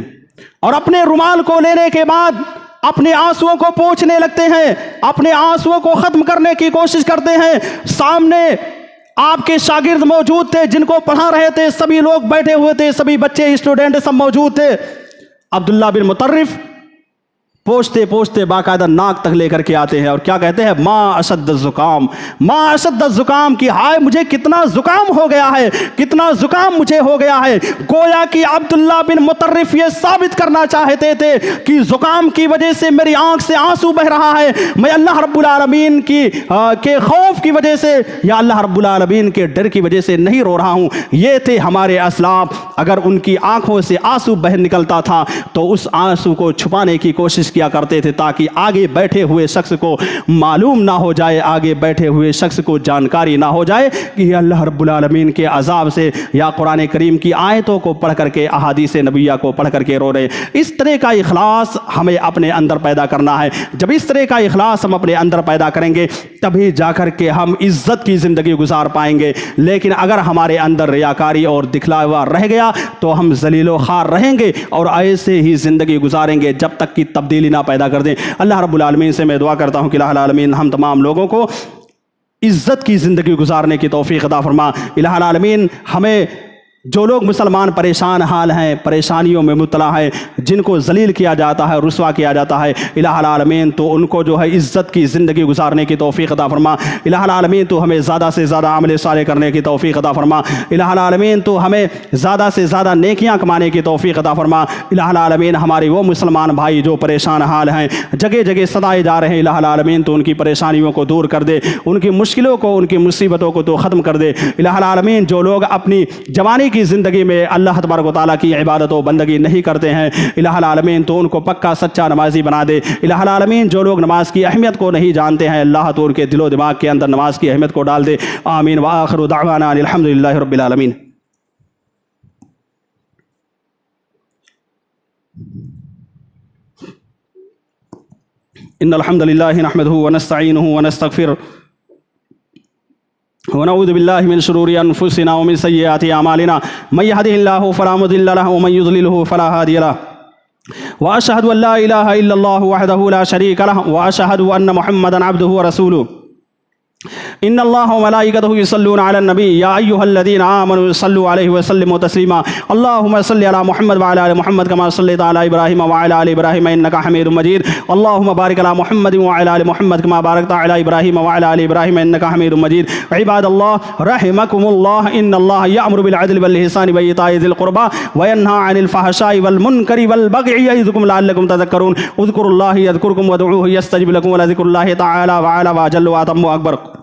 और अपने रुमाल को लेने के बाद अपने आंसुओं को पोंछने लगते हैं, अपने आंसुओं को खत्म करने की कोशिश करते हैं। सामने आपके शागिर्द मौजूद थे जिनको पढ़ा रहे थे, सभी लोग बैठे हुए थे, सभी बच्चे स्टूडेंट सब मौजूद थे। अब्दुल्ला बिन मुतर्रिफ पोंछते पोंछते बाकायदा नाक तक लेकर के आते हैं और क्या कहते हैं, माँ अशद्द ज़ुकाम, माँ अशद्द ज़ुकाम, की हाय मुझे कितना ज़ुकाम हो गया है, कितना ज़ुकाम मुझे हो गया है। गोया कि अब्दुल्ला बिन मुतर्रिफ ये साबित करना चाहते थे कि ज़ुकाम की वजह से मेरी आंख से आंसू बह रहा है, मैं अल्लाह रब्बुल आलमीन के खौफ की वजह से या अल्लाह रब्बुल आलमीन के डर की वजह से नहीं रो रहा हूँ। ये थे हमारे असलाफ। अगर उनकी आंखों से आंसू बह निकलता था तो उस आंसू को छुपाने की कोशिश किया करते थे ताकि आगे बैठे हुए शख्स को मालूम ना हो जाए, आगे बैठे हुए शख्स को जानकारी ना हो जाए कि अल्लाह रब्बुल आलमीन के अजाब से سے یا قرآن کریم کی آیتوں کو پڑھ کر کے، احادیث نبیہ کو پڑھ کر کے رو رہے ہیں۔ اس طرح کا اخلاص ہمیں اپنے اندر پیدا کرنا ہے۔ جب اس طرح کا اخلاص ہم اپنے اندر پیدا کریں گے تبھی جا کر کے ہم عزت کی زندگی گزار پائیں گے۔ لیکن اگر ہمارے اندر ریاکاری اور دکھلاوا رہ گیا تو ہم ذلیل و خوار رہیں گے اور ایسے ہی زندگی گزاریں گے جب تک کہ تبدیلی نہ پیدا کر دیں۔ اللہ رب العالمین سے میں دعا کرتا ہوں کہ الہ العالمین ہم تمام لوگوں کو عزت کی زندگی گزارنے کی توفیق عطا فرما۔ الہ العالمین ہمیں جو لوگ مسلمان پریشان حال ہیں، پریشانیوں میں مبتلا ہیں، جن کو ذلیل کیا جاتا ہے، رسوا کیا جاتا ہے، الہ العالمین تو ان کو جو ہے عزت کی زندگی گزارنے کی توفیق عطا فرما۔ الہ العالمین تو ہمیں زیادہ سے زیادہ عمل صالح کرنے کی توفیق عطا فرما۔ الہ العالمین تو ہمیں زیادہ سے زیادہ نیکیاں کمانے کی توفیق عطا فرما۔ الہ العالمین ہمارے وہ مسلمان بھائی جو پریشان حال ہیں، جگہ جگہ ستائے جا رہے ہیں، الہ العالمین تو ان کی پریشانیوں کو دور کر دے، ان کی مشکلوں کو، ان کی مصیبتوں کو تو ختم کر دے۔ الہ العالمین جو لوگ اپنی جوانی کی زندگی میں اللہ تبارک و تعالیٰ کی عبادت و بندگی نہیں کرتے ہیں، الہ العالمین تو ان کو پکا سچا نمازی بنا دے۔ الہ العالمین جو لوگ نماز کی اہمیت کو نہیں جانتے ہیں، اللہ تو ان کے دل و دماغ کے اندر نماز کی اہمیت کو ڈال دے۔ آمین وآخر دعوانا ان الحمدللہ رب العالمین۔ ان الحمد للہ نحمدہ ونستعینہ ونستغفرہ ونعوذ باللہ من شرور انفسنا ومن سیئات اعمالنا من يهده الله فلا مضل له ومن يضلله فلا هادي له واشهد ان لا اله الا الله وحده لا شريك له واشهد ان محمدا عبده ورسوله ان اللہ وملائکتہ یصلون علی النبی یا ایھا الذین آمنوا صلوا علیہ وسلموا تسلیما اللہم صل علی محمد وعلی آل محمد کما صلیت علی ابراہیم وعلی آل ابراہیم انک حمید مجید اللہم بارک علی محمد وعلی آل محمد کما بارکت علی ابراہیم وعلی آل ابراہیم انک حمید مجید عباد اللہ رحمکم اللہ ان اللہ یأمر بالعدل والإحسان وإیتاء ذی القربى وینہی عن الفحشاء والمنکر والبغی یعظکم لعلکم تذکرون اذکروا اللہ یذکرکم وادعوہ یستجب لکم ولذکر اللہ تعالی وعلی وجل واتم اکبر۔